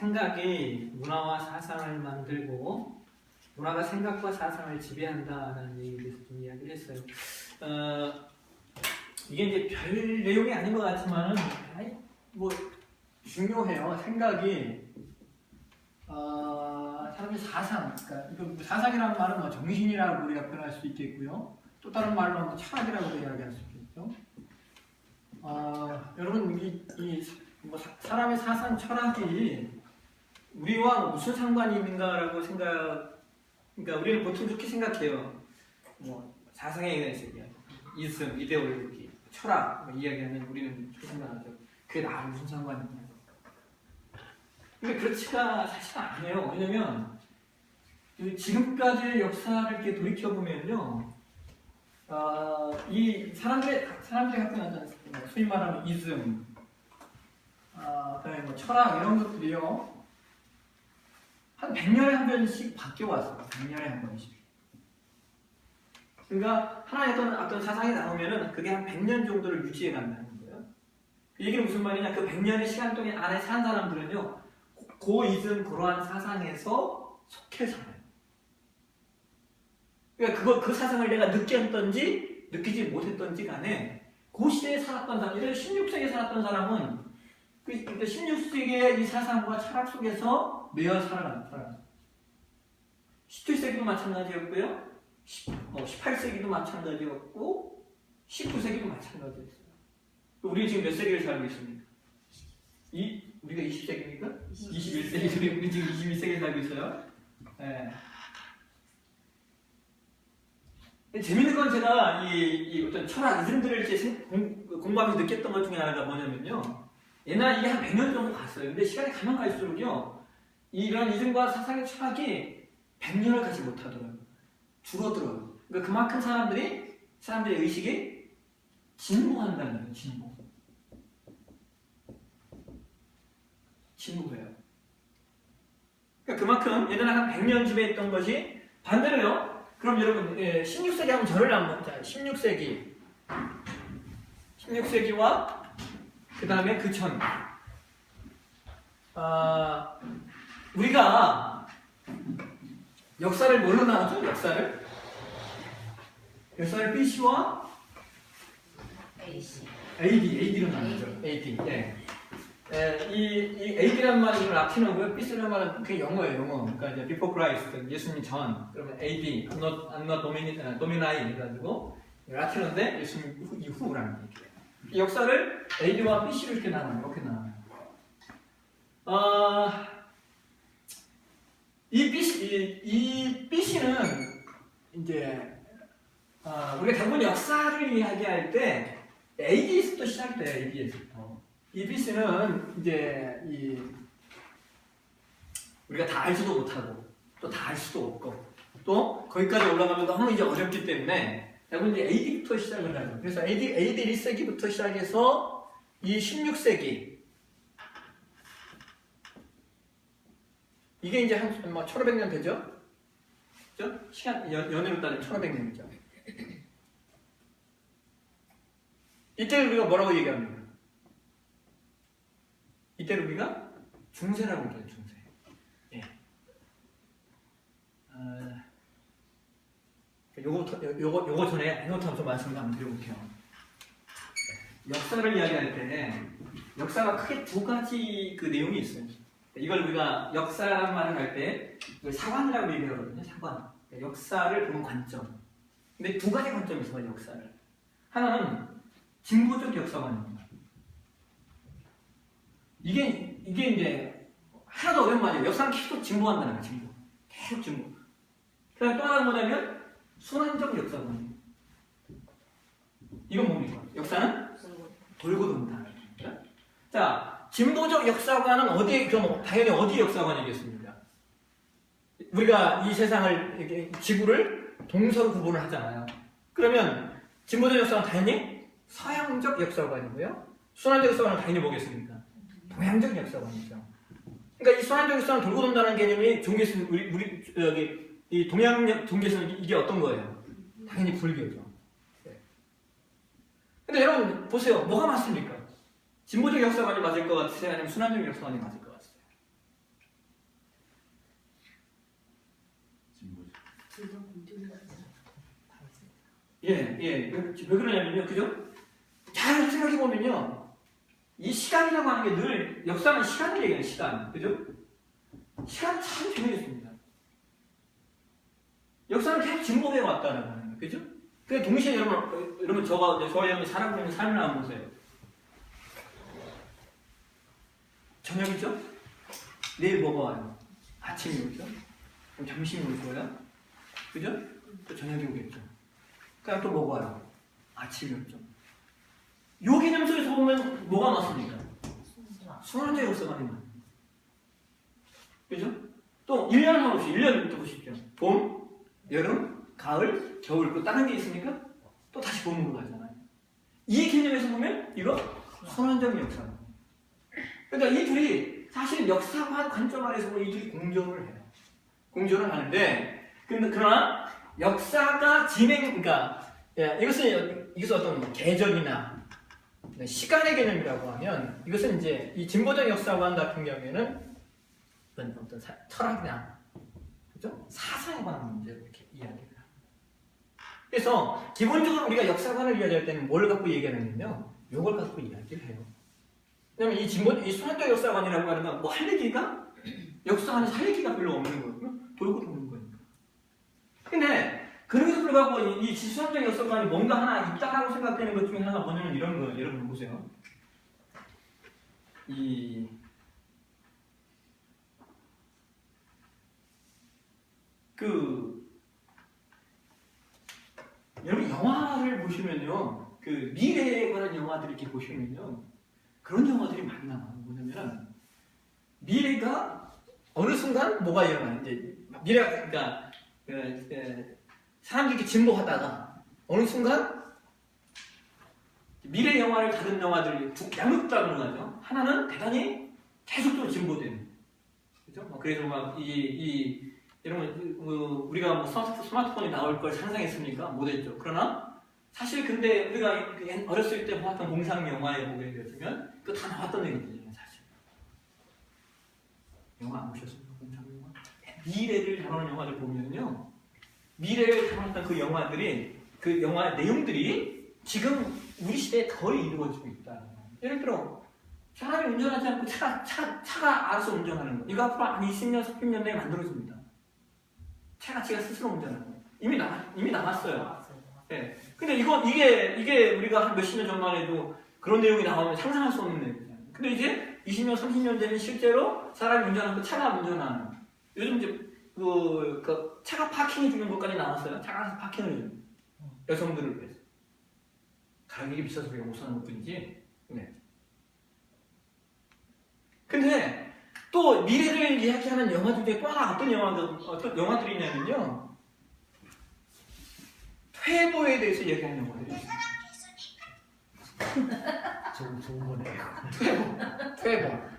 생각이 문화와 사상을 만들고 문화가 생각과 사상을 지배한다는 얘기에 대해서 좀 이야기를 했어요. 이게 이제 별 내용이 아닌 것 같지만은 뭐 중요해요. 생각이 사람의 사상, 그러니까 사상이라는 말은 뭐 정신이라고 우리가 표현할 수 있겠고요. 또 다른 말로 뭐 철학이라고 이야기할 수 있겠죠. 여러분 뭐 사람의 사상, 철학이 우리와 무슨 상관이 있는가라고 그러니까 우리는 보통 그렇게 생각해요. 뭐 사상에 대해서 얘기하고 이즘, 이데올로기, 철학 이야기하면 우리는 그렇게 생각하죠. 그게 나랑 무슨 상관이 있냐. 근데 그렇지가 사실은 아니에요. 왜냐면 지금까지의 역사를 이렇게 돌이켜보면요, 이 사람들이 갖고 있는 소위 말하는 이즘, 그다음에 뭐 철학 이런 것들이요, 한 100년에 한 번씩 바뀌어왔어요. 100년에 한 번씩. 그러니까 하나의 어떤 사상이 나오면은 그게 한 100년 정도를 유지해 간다는 거예요. 이게 무슨 말이냐? 그 100년의 시간 동안 안에 산 사람들은요, 고이즘 그러한 사상에서 속해 살아요. 그러니까 그 사상을 내가 느꼈던지 느끼지 못했던지 간에 그 시대에 살았던 사람, 예를 들어 16세기에 살았던 사람은 그 16세기의 이 사상과 철학 속에서 매여 살아갔어요. 17세기도 마찬가지였고요, 18세기도 마찬가지였고 19세기도 마찬가지였어요. 우리 지금 몇 세기를 살고 있습니까? 우리가 20세기입니까? 21세기, 우리 지금 21세기에 살고 있어요. 네. 재밌는 건 제가 이 어떤 철학 이즘들을 공부하면서 느꼈던 것 중에 하나가 뭐냐면요, 옛날 이게 한 100년 정도 갔어요. 근데 시간이 가면 갈수록요, 이런 이즘과 사상의 철학이 100년을 가지 못하더라고요. 줄어들어요. 그러니까 그만큼 사람들의 의식이 진보한다는 거예요. 진보해요. 그러니까 그만큼 예전에 한 100년 지배했던 것이 반대로요. 그럼 여러분, 16세기 하면 저를 한번, 자, 16세기와 그 다음에 그 전. 우리가 역사를 뭘로 나누죠? 역사를 BC와 AD로 나누죠. AD. 예. 이 AD라는 말은 라틴어고요. BC라는 말은 그게 영어예요. 그러니까 이제 Before Christ, 예수님 전. 그러면 AD, I'm not Domini 해가지고 라틴어인데 예수님 이후라는 얘기예요. 이 역사를 AD와 BC로 이렇게 나눠요. 이 BC는 이제 우리가 대부분 역사를 이야기할 때 AD에서부터 시작돼요. AD에서부터. 이 BC는 이제 우리가 다 알 수도 못하고 또 다 알 수도 없고 또 거기까지 올라가면 너무 이제 어렵기 때문에 대부분 이제 AD부터 시작을 하죠. 그래서 AD 1세기부터 시작해서 이 16세기 이게 이제 한 1500년 되죠? 그죠? 시간 연으로 따지면 1500년이죠. 이때 우리가 뭐라고 얘기합니까? 이때를 우리가 중세라고 얘기해요. 중세. 예. 요거 전에 이노트 좀 말씀을 한번 드려볼게요. 역사를 이야기할 때 역사가 크게 두 가지 그 내용이 있어요. 이걸 우리가 역사란 말을 할 때 사관이라고 얘기하거든요. 사관. 역사를 보는 관점. 근데 두 가지 관점이 있어요. 역사를. 하나는 진보적 역사관입니다. 이게 이제 하나도 어려운 말이에요. 역사는 계속 진보한다는 거예요. 계속 진보. 그다음에 또 하나는 뭐냐면 순환적 역사관이에요. 이건 뭡니까? 역사는 돌고 돈다. 자, 진보적 역사관은 그럼 당연히 어디 역사관이겠습니까? 우리가 이 세상을, 지구를 동서로 구분을 하잖아요. 그러면 진보적 역사관은 당연히 서양적 역사관이고요. 순환적 역사관은 당연히 뭐겠습니까? 동양적 역사관이죠. 그러니까 이 순환적 역사관 돌고 돈다는 개념이 종교에서 이 동양 종교에서는 이게 어떤 거예요? 당연히 불교죠. 네. 근데 여러분 보세요. 뭐가 맞습니까? 진보적 역사관이 맞을 것 같으세요? 아니면 순환적 역사관이 맞을 것 같으세요? 예, 예. 왜 그러냐면요. 그죠? 잘 생각해보면요. 이 시간이라고 하는 게 늘 역사는 시간을 얘기해요. 시간. 그죠? 시간 참 중요했습니다. 역사는 계속 진보해 왔다라고 하는 거예요. 그죠? 그 동시에 여러분 저와 여러분이 살아가고 있는 삶을 한번 보세요. 저녁이죠? 내일 뭐가 와요? 아침이 오죠? 그럼 점심이 올 거예요? 그죠? 또 저녁이 오겠죠. 그럼 또 뭐가 와요? 아침이 오죠. 요 개념 속에서 보면 뭐가 맞습니까? 순환적 역사가 아니면. 그죠? 또 1년 하나 봅시다. 1년 또 보십시오. 봄, 여름, 가을, 겨울. 또 다른 게 있습니까? 또 다시 봄으로 가잖아요. 이 개념에서 보면 이거 순환적 역사. 그러니까 이 둘이 사실 역사관 관점 안에서 보면 이 둘이 공존을 해요. 공존을 하는데 그러나 역사가 그러니까 이것은 어떤 계절이나 시간의 개념이라고 하면 이것은 이제 이 진보적 역사관 같은 경우에는 어떤 철학이나 그죠? 사상에 관한 문제로 이렇게 이야기를 합니다. 그래서 기본적으로 우리가 역사관을 이야기할 때는 뭘 갖고 얘기하냐면요, 이걸 갖고 이야기를 해요. 왜냐면 이 순환적 역사관이라고 하는 건 뭐 할 얘기가 역사 안에서 할 얘기가 별로 없는 거예요. 돌고 도는 거니까. 근데 그럼에도 불구하고 이 순환적 역사관이 뭔가 하나 있다라고 생각되는 것 중에 하나가 뭐냐면 이런 거예요. 여러분 보세요. 여러분 영화를 보시면요, 그 미래에 관한 영화들 이렇게 보시면요, 그런 영화들이 많이 나와요. 뭐냐면 미래가 어느 순간 뭐가 일어나요? 이제 미래가 그러니까 사람들이 이렇게 진보하다가 어느 순간 미래 영화를 다룬 영화들이 양극화를 하죠. 하나는 대단히 계속적으로 진보되는, 그죠? 그래서 막 여러분 우리가 뭐 스마트폰이 나올 걸 상상했습니까? 못했죠. 그러나 사실 근데 우리가 어렸을 때 보았던 공상 영화에 보게 되면 그 다 나왔던 얘기들이에요. 사실 영화 안 보셨습니까? 공상 영화? 미래를 다루는 영화들 보면요, 미래를 다뤘던 그 영화들이, 그 영화의 내용들이 지금 우리 시대에 거의 이루어지고 있다. 예를 들어 사람이 운전하지 않고 차가 알아서 운전하는 거, 이거 앞으로 한 20년, 30년 내에 만들어집니다. 차가 지가 스스로 운전하는 거. 이미 나왔어요. 네. 근데 이게 우리가 한 몇십 년 전만 해도 그런 내용이 나오면 상상할 수 없는 내용이잖아요. 근데 이제 20년, 30년 되면 실제로 사람이 운전하고 차가 운전하는. 요즘 이제 그 차가 파킹해 주는 것까지 나왔어요. 차가 파킹을 해요. 여성들을 위해서. 가격이 비싸서 우리가 못 사는 것뿐이지. 네. 근데 또 미래를 이야기하는 영화 중에 또 하나 어떤 영화들이냐면요, 퇴보에 대해서 얘기하는 영화들이 있어요. 좋은 거네요. 퇴보.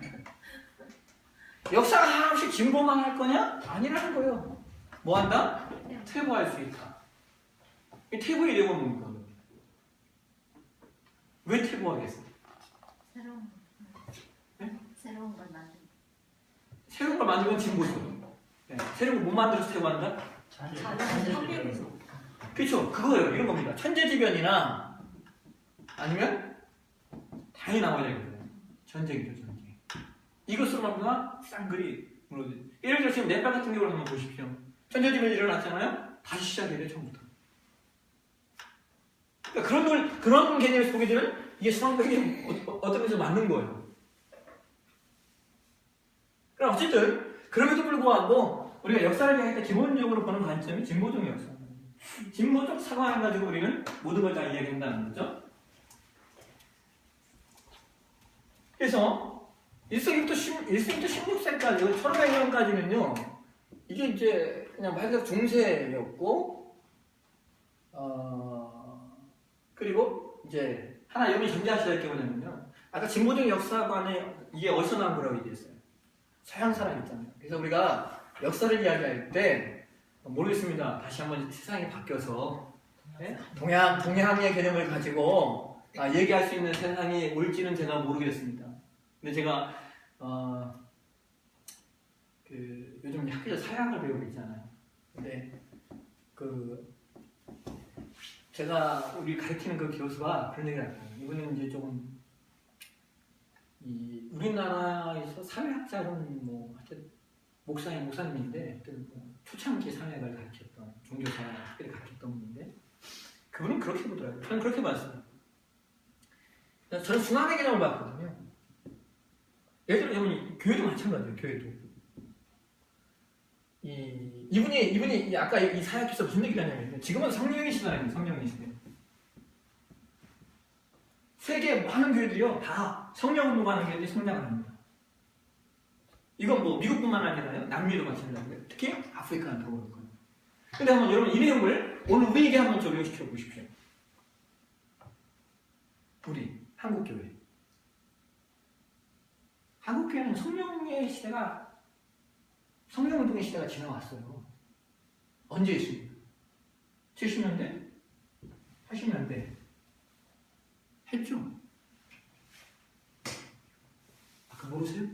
역사가 하나씩 진보만 할 거냐? 아니라는 거예요. 뭐 한다? 퇴보할 수 있다. 이 퇴보의 내용은 뭡니까? 왜 퇴보하겠어? 새로운 걸 만들면 진보죠. 네. 새로운 걸 못 만들어서 퇴보한다? 그렇죠. 그거예요. 이런 겁니다. 천재지변이나 아니면 당연히 나와야 되거든요. 전쟁이죠, 전쟁. 이것으로 말미암아 쌍글이 무너져. 예를 들어 지금 네팔 같은 경우를 한번 보십시오. 천재지변이 일어났잖아요. 다시 시작해야 돼, 처음부터. 그러니까 그런 개념에서 보게 되면 이게 순환적이 어떤 면에서 맞는 거예요. 그럼 어쨌든 그럼에도 불구하고 우리가 역사를 얘기할 때 기본적으로 보는 관점이 진보적 역사. 진보적 사관을 가지고 우리는 모든 걸 다 이야기한다는 거죠. 그래서 1세기부터 16세까지, 1500년까지는요, 이게 이제 그냥 말 그대로 중세였고, 그리고 이제 하나 여러분이 전제하셔야 할 게 뭐냐면요, 아까 진보적 역사관에 이게 어디서 나온 거라고 얘기했어요? 서양 사람 있잖아요. 그래서 우리가 역사를 이야기할 때 모르겠습니다. 다시 한번 세상이 바뀌어서 네? 동양의 개념을 가지고 얘기할 수 있는 세상이 올지는 제가 모르겠습니다. 근데 제가 요즘 학교에서 서양을 배우고 있잖아요. 근데 제가 우리 가르치는 그 교수가 그런 얘기를 하더라고요. 이분은 이제 조금 우리나라에서 사회학자는 뭐 하여튼 목사님인데 뭐 초창기 사회학을 가르쳤던 종교사를 특별히 가르쳤던 분인데 그분은 그렇게 보더라고요. 저는 그렇게 봤어요. 저는 순환의 개념을 봤거든요. 예를 들어 여러분 교회도 마찬가지예요. 교회도 이분이 아까 이 사역에서 무슨 얘기를 하냐면 지금은 성령의 시대예요. 성령의 시대. 세계 많은 교회들이요 다 성령 운동하는 교회들이 성장을 합니다. 이건 뭐 미국뿐만 아니라요 남미도 마찬가지고요. 특히 아프리카는 더 그럴 거예요. 근데 한번 여러분 이 내용을 오늘 우리에게 한번 적용시켜 보십시오. 우리 한국 교회. 한국 교회는 성령 운동의 시대가 지나왔어요. 언제 있습니까? 70년대? 80년대? 했죠? 아까 모르세요?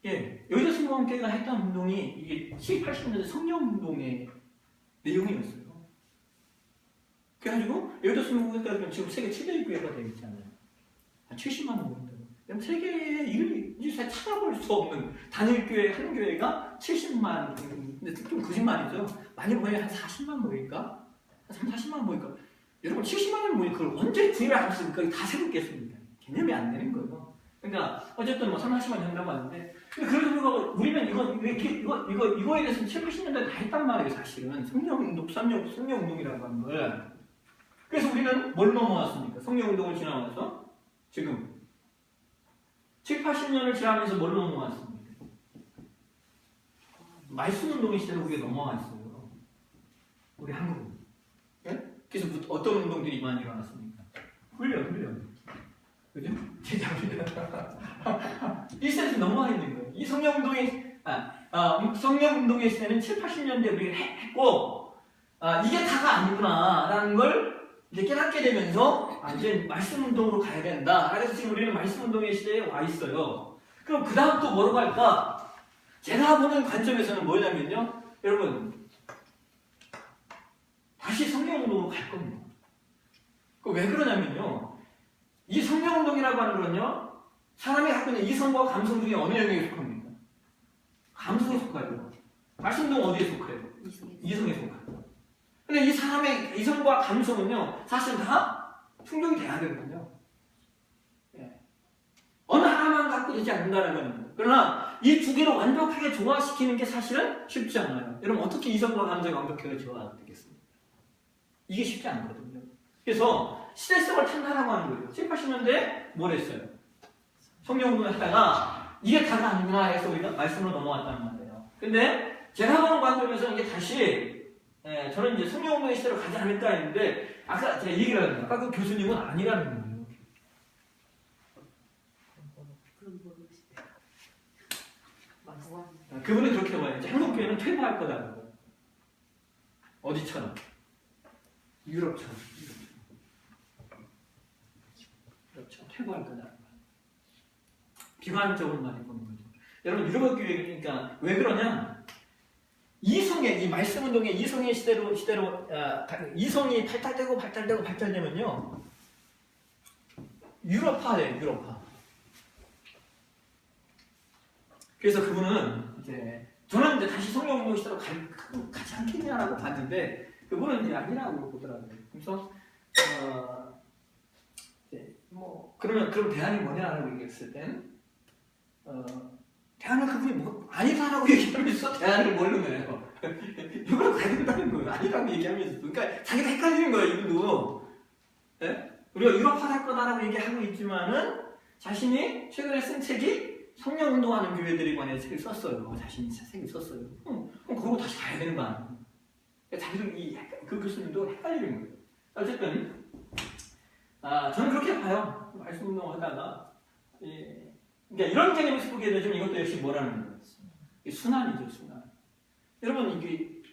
예, 여의도 성공교회가 했던 운동이 이게 70, 80년대 성령 운동의 내용이었어요. 그래가지고 여의도 성공교회가 지금 세계 7대 교회가 되어 있잖아요. 70만 원 모인다고. 그럼 세계에 이제 찾아볼 수 없는 단일교회 한 교회가 70만, 근데 좀 거짓말이죠. 많이 모여야 한 40만 모일까? 한 40만 모일까? 여러분 70만을 모이니 그걸 언제 구입을 하셨습니까? 다 세웠겠습니까? 개념이 안 되는 거예요. 그러니까 어쨌든 뭐 30만 된다고 하는데 그래서 우리는 이거에 대해서 70, 80년대 다 했단 말이에요. 사실은 성령운동, 성령운동이라고 하는 걸. 그래서 우리는 뭘 넘어왔습니까? 성령운동을 지나와서 지금 7, 80년을 지나면서 뭘 넘어왔습니까? 말씀운동의 시대로 우리가 넘어와 있어요. 우리 한국은. 예? 그래서 어떤 운동들이 많이 일어났습니까? 훈련. 그죠? 제자훈련. 이 시대에서 넘어와 있는 거예요. 이 성령운동의 시대는 7, 80년대 우리가 했고, 이게 다가 아니구나라는 걸 이제 깨닫게 되면서, 이제 말씀운동으로 가야 된다. 그래서 지금 우리는 말씀운동의 시대에 와 있어요. 그럼 그 다음 또 뭐로 갈까? 제가 보는 관점에서는 뭐냐면요. 여러분, 다시 성령운동으로 갈 겁니다. 왜 그러냐면요. 이 성령운동이라고 하는 거는요. 사람이 갖고 있는 이성과 감성 중에 어느 영역에 속합니까? 감성에 속하죠. 말씀운동은 어디에 속해요? 이성에 속하죠. 근데 이 사람의 이성과 감성은요. 사실 다 충족이 돼야 되거든요. 예. 어느 하나만 갖고 되지 않는다는 거예요. 그러나 이 두 개를 완벽하게 조화시키는 게 사실은 쉽지 않아요. 여러분 어떻게 이성과 감정이 완벽하게 조화되겠습니까? 이게 쉽지 않거든요. 그래서 시대성을 탄다라고 하는 거예요. 7, 80년대에 뭘 했어요? 성령운동을 하다가 이게 다가 아니구나 해서 우리가 말씀으로 넘어왔단 말이에요. 근데 제가 보는 관점에서는 이게 다시 저는 이제 성령운동의 시대로 가지 않을까 했는데 아까 제가 얘기를 하는데 아까 그 교수님은 아니라는 거예요. 그분은 그렇게 봐요. 한국교회는 퇴보할 거다라고. 어디처럼? 유럽처럼. 퇴보할 거다. 비관적으로 많이 보는 거죠. 여러분 유럽 교회 그러니까 왜 그러냐? 이 말씀운동의 이성의 시대로 이성이 발달되면요 유럽화돼요. 유럽화. 그래서 그분은 이제 저는 이제 다시 성령운동 시대로 가지 않겠냐라고 봤는데 그분은 이제 아니라고 보더라고요. 그래서 그럼 대안이 뭐냐라고 얘기했을 땐 대안은 그분이 뭐 아니다라고 얘기하면서 대안을 뭘로 내요? 이걸로 가야 된다는 거예요. 아니라고 얘기하면서 그러니까 자기도 헷갈리는 거예요. 이분도 우리가 유럽화할 거다라고 얘기하고 있지만은 자신이 최근에 쓴 책이 성령운동하는 교회들에 관해서 책을 썼어요. 자신이 책을 썼어요. 그럼 그러고 다시 가야 되는 거 아니에요? 자기도 그 교수님도 헷갈리는 거예요. 어쨌든 저는 그렇게 봐요. 말씀운동 하다가 그러니까 이런 개념에서 보게 되면 이것도 역시 뭐라는 거예요? 순환이죠. 순환. 여러분 이게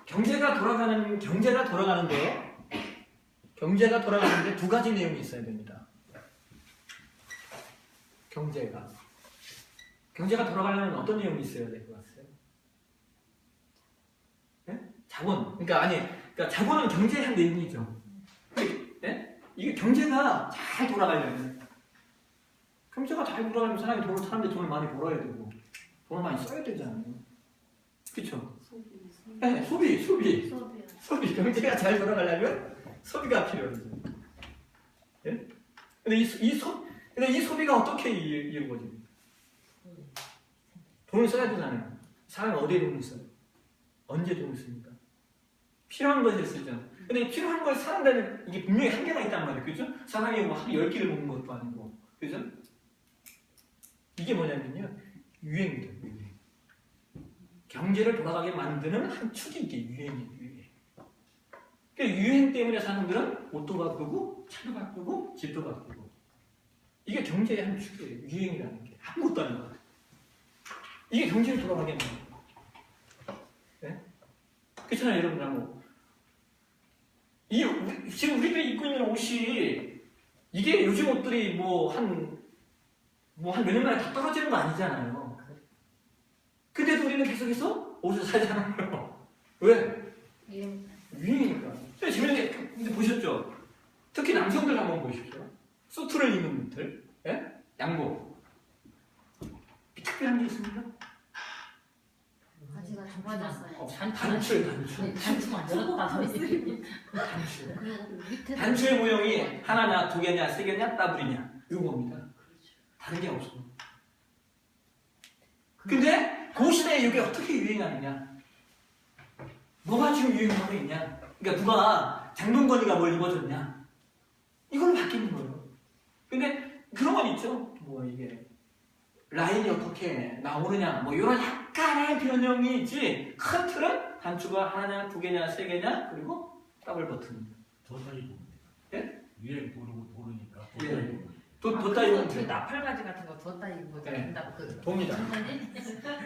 경제가 돌아가는데 두 가지 내용이 있어야 됩니다. 경제가 돌아가려면 어떤 내용이 있어야 될 것 같아요? 네? 자본. 그러니까 자본은 경제의 한 내용이죠. 네? 이게 경제가 잘 돌아가려면, 경제가 잘 돌아가려면 사람들이 돈을 많이 벌어야 되고, 돈을 많이 써야 되잖아요. 그쵸? 네, 소비. 경제가 잘 돌아가려면 소비가 필요하죠. 예? 근데 이 소비가 어떻게 이루어집니까? 돈을 써야 되잖아요. 사람이 어디에 돈을 써요? 언제 돈을 씁니까? 필요한 것에 쓰죠. 근데 필요한 걸 사는 데는 이게 분명히 한계가 있단 말이에요. 그죠? 사람이 뭐 하루 10끼를 먹는 것도 아니고. 그죠? 이게 뭐냐면요. 유행이죠, 유행. 경제를 돌아가게 만드는 한 축이 이게 유행이에요, 유행. 그러니까 유행 때문에 사람들은 옷도 바꾸고, 차도 바꾸고, 집도 바꾸고. 이게 경제의 한 축이에요. 유행이라는 게. 아무것도 아닌 것 같아요. 이게 경제를 돌아가게 만드는 거예요. 네? 그렇잖아요, 여러분. 지금 우리들이 입고 있는 옷이, 이게 요즘 옷들이 한 몇 년 만에 다 떨어지는 거 아니잖아요. 근데도 우리는 계속해서 옷을 사잖아요. 왜? 유행이니까. 근데 보셨죠? 특히 남성들 한번 보십시오. 수트를 입는 분들, 예? 양복. 특별한 게 있습니까? 바지가 좀 맞았어요. 단추. 단추만 열었다 단추. 그리고 밑에 단추의 모형이 하나냐, 두 개냐, 세 개냐, 따블이냐. 이겁니다. 다른 게 없어. 근데 그 시대에 이게 어떻게 유행하느냐? 뭐가 지금 유행하고 있냐? 그러니까 누가 장동건이가 뭘 입어줬냐? 이걸로 바뀌는 거예요. 근데 그런 건 있죠. 뭐 이게 라인이 어떻게 나오느냐, 뭐 이런 약간의 변형이 있지. 큰 틀은 단추가 하나냐, 두 개냐, 세 개냐, 그리고 더블 버튼입니다. 더 따위 봅니다. 예? 유행 모르니까 더 예. 따위 봅니다. 더 따위면 그 나팔바지 같은 거 더 따위 뭐 네. 된다고 그 봅니다.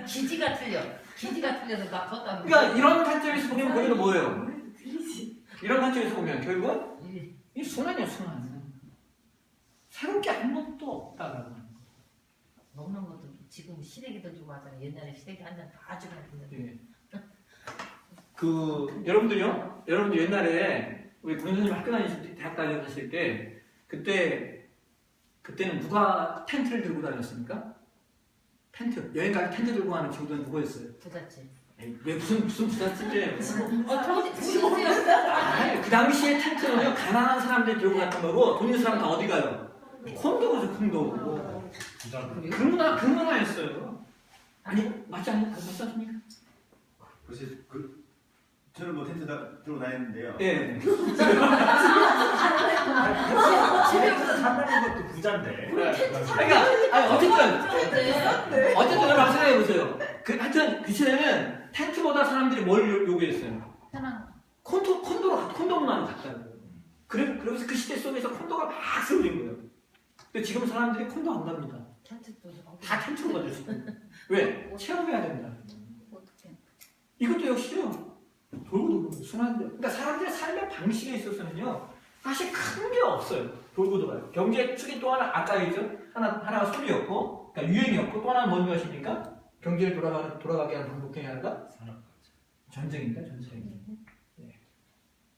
기지가 틀려서 나 더 따위. 그러니까 이런 관점에서 보면 거기는 뭐예요? 이런 관점에서 보면 결국은 이 순환이야, 순환. 새로운 게 아무것도 없다라고 하는 거예요. 먹는 것도 지금 시래기도 주고 하잖아요. 옛날에 시래기 한 잔 다 주고 했는데. 예. 여러분들 옛날에 우리 군인 선생님 학교 다니실 때, 대학 다니실 때, 그때는 누가 텐트를 들고 다녔습니까? 텐트. 여행 갈 때 텐트 들고 가는 친구들은 누구였어요? 부잣집. 에이, 왜 무슨 부잣집이에요? 부잣집. 그 당시에 텐트는요, 가난한 사람들이 들고 갔던 거고, 돈 있는 사람 다 어디 가요? 콘도 가죠, 콘도. 부자들. 그 문화였어요. 아니, 맞지 않습니까? 글쎄, 저는 뭐 텐트 들고 다녔는데요. 예. 집에서 산다는 것도 부자인데. 그러니까, 어쨌든 여러분 생각해 보세요. 하여튼, 그 시대는 텐트보다 사람들이 뭘 요구했어요? 콘도 문화를 갖다는 거예요. 그래서 그 시대 속에서 콘도가 막 쓰여진 거예요. 근데 지금 사람들이 콘도 안 갑니다. 다 텐트로 가졌어요. 왜? 체험해야 된다. 어떻게? 이것도 역시요. 돌고 순환대. 그러니까 사람들의 삶의 방식에 있어서는요, 사실 큰 게 없어요. 돌고 돌아요. 경제 축이 또 하나, 아까 얘기죠? 하나가 소비였고, 그러니까 유행이었고, 또 하나는 뭔 것입니까? 경제를 돌아가게 하는 방법 중에 하나가 전쟁입니다, 전쟁.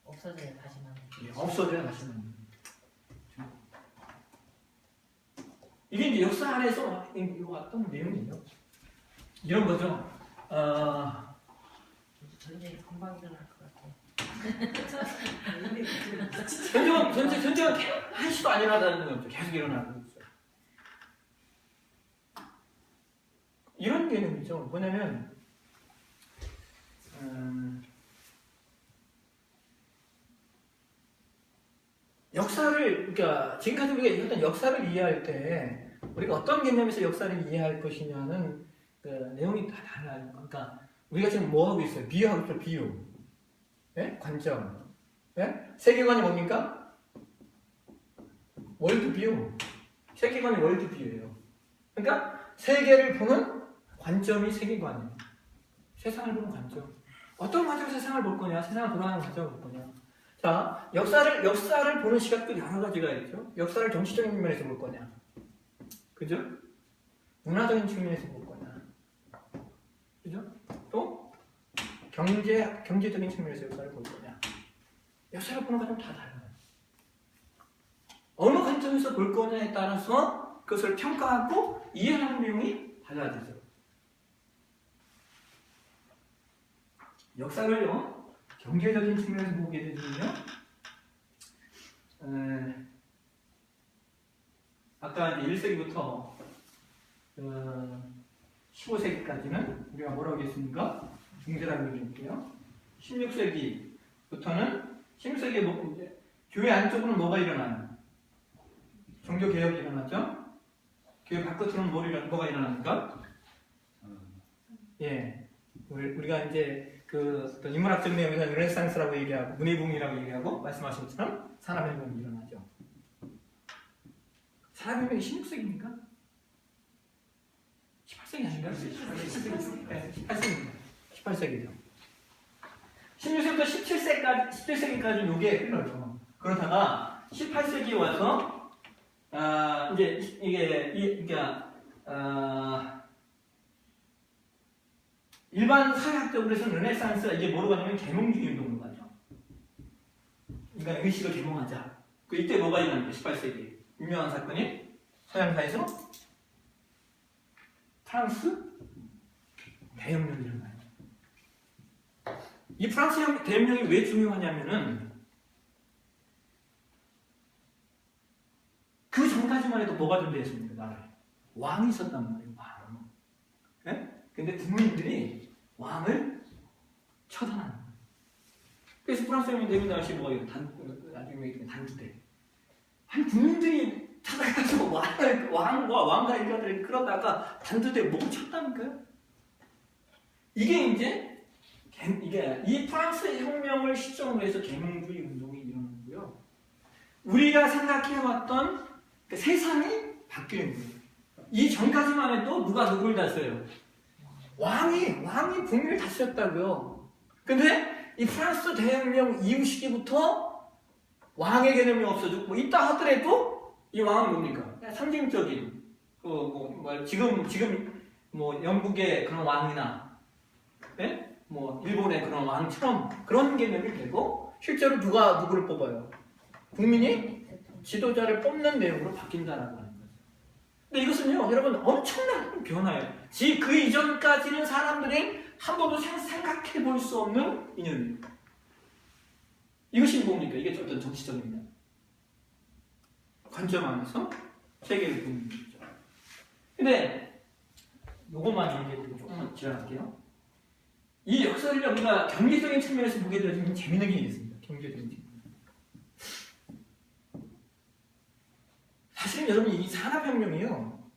없어져야 다시 만나. 없어져야 다시 만나. 이게 이제 역사 안에서 왔던 내용이에요. 이런 거죠. 전쟁이 금방 일어날 것 같아. 전쟁은 한시도 안 일어나는 거죠. 계속 일어나고 있어요. 이런 개념이죠. 뭐냐면, 그러니까 지금까지 우리가 어떤 역사를 이해할 때 우리가 어떤 개념에서 역사를 이해할 것이냐는 그 내용이 다 달라요. 그러니까 우리가 지금 뭐 하고 있어요? 비유하고 있죠, 비유. 예? 관점. 예? 세계관이 뭡니까? 월드 비유. 세계관이 월드 비유예요. 그러니까 세계를 보는 관점이 세계관이에요. 세상을 보는 관점. 어떤 관점에서 세상을 볼 거냐? 세상을 돌아가는 관점을 볼 거냐? 자, 역사를 보는 시각도 여러 가지가 있죠. 역사를 정치적인 면에서 볼 거냐? 그죠? 문화적인 측면에서 볼 거냐? 그죠? 또 경제적인 측면에서 역사를 볼 거냐. 역사를 보는 것은 다 달라요. 어느 관점에서 볼 거냐에 따라서 그것을 평가하고 이해하는 내용이 달라지죠. 역사를요, 경제적인 측면에서 보게 되면요, 아까 이제 1세기부터 15세기까지는 우리가 뭐라고 하겠습니까? 중세라고 얘기했고요. 16세기부터는 16세기에 이제 교회 안쪽으로는 뭐가 일어나요? 종교 개혁이 일어나죠. 교회 바깥으로는 뭐가 일어납니까? 예, 우리가 이제 그 어떤 인문학적 내용에서 르네상스라고 얘기하고 문예부흥이라고 얘기하고 말씀하신 것처럼 산업혁명이 일어나죠. 산업혁명이 16세기입니까? 18세기 아닌가요? 18세기입니다. 18세기죠. 16세기부터 17세기까지 이게 흘러요. 그러다가 18세기에 와서 이제 일반 사회학적으로서는 르네상스가 이게 뭐로 가냐면 계몽주의 운동으로 가죠. 인간의 의식을 계몽하자. 이때 뭐가 일어납니까? 18세기 유명한 사건이 서양사에서 프랑스 대혁명이 일어나요. 이 프랑스 대혁명이 왜 중요하냐면은 그 전까지만 해도 뭐가 존재했습니까? 나라에 왕이 있었단 말이에요. 왕. 네? 근데 국민들이 왕을 처단하는 거예요. 그래서 프랑스 혁명 되고 나서 뭐가 나중에 단두대. 아니 국민들이 찾아가서 왕과 왕과 일가들을 끌어다가 단두대에 목을 쳤다니까요. 이게 이 프랑스 혁명을 시점으로 해서 계몽주의 운동이 일어나고요. 우리가 생각해왔던 그 세상이 바뀌는 거예요. 이 전까지만 해도 누가 누굴 다스려요? 왕이 국민을 다스렸다고요. 근데 이 프랑스 대혁명 이후 시기부터 왕의 개념이 없어졌고 있다 하더라도 이 왕은 뭡니까? 상징적인 지금 영국의 그런 왕이나 네? 일본의 그런 왕처럼 그런 개념이 되고 실제로 누가 누구를 뽑아요? 국민이 지도자를 뽑는 내용으로 바뀐다라고 하는 거죠. 근데 이것은요, 여러분 엄청난 변화예요. 그 이전까지는 사람들이 한 번도 생각해 볼 수 없는 이념이에요. 이것이 뭡니까? 이게 어떤 정치적인 관점 안에서 세계를 보는 거죠. 근데 이것만 얘기해드리고 조금만 지나갈게요. 이 역사를 우리가 경제적인 측면에서 보게 되면 재미있는 게 있습니다. 경제적인 측면. 사실은 여러분 이 산업혁명이요.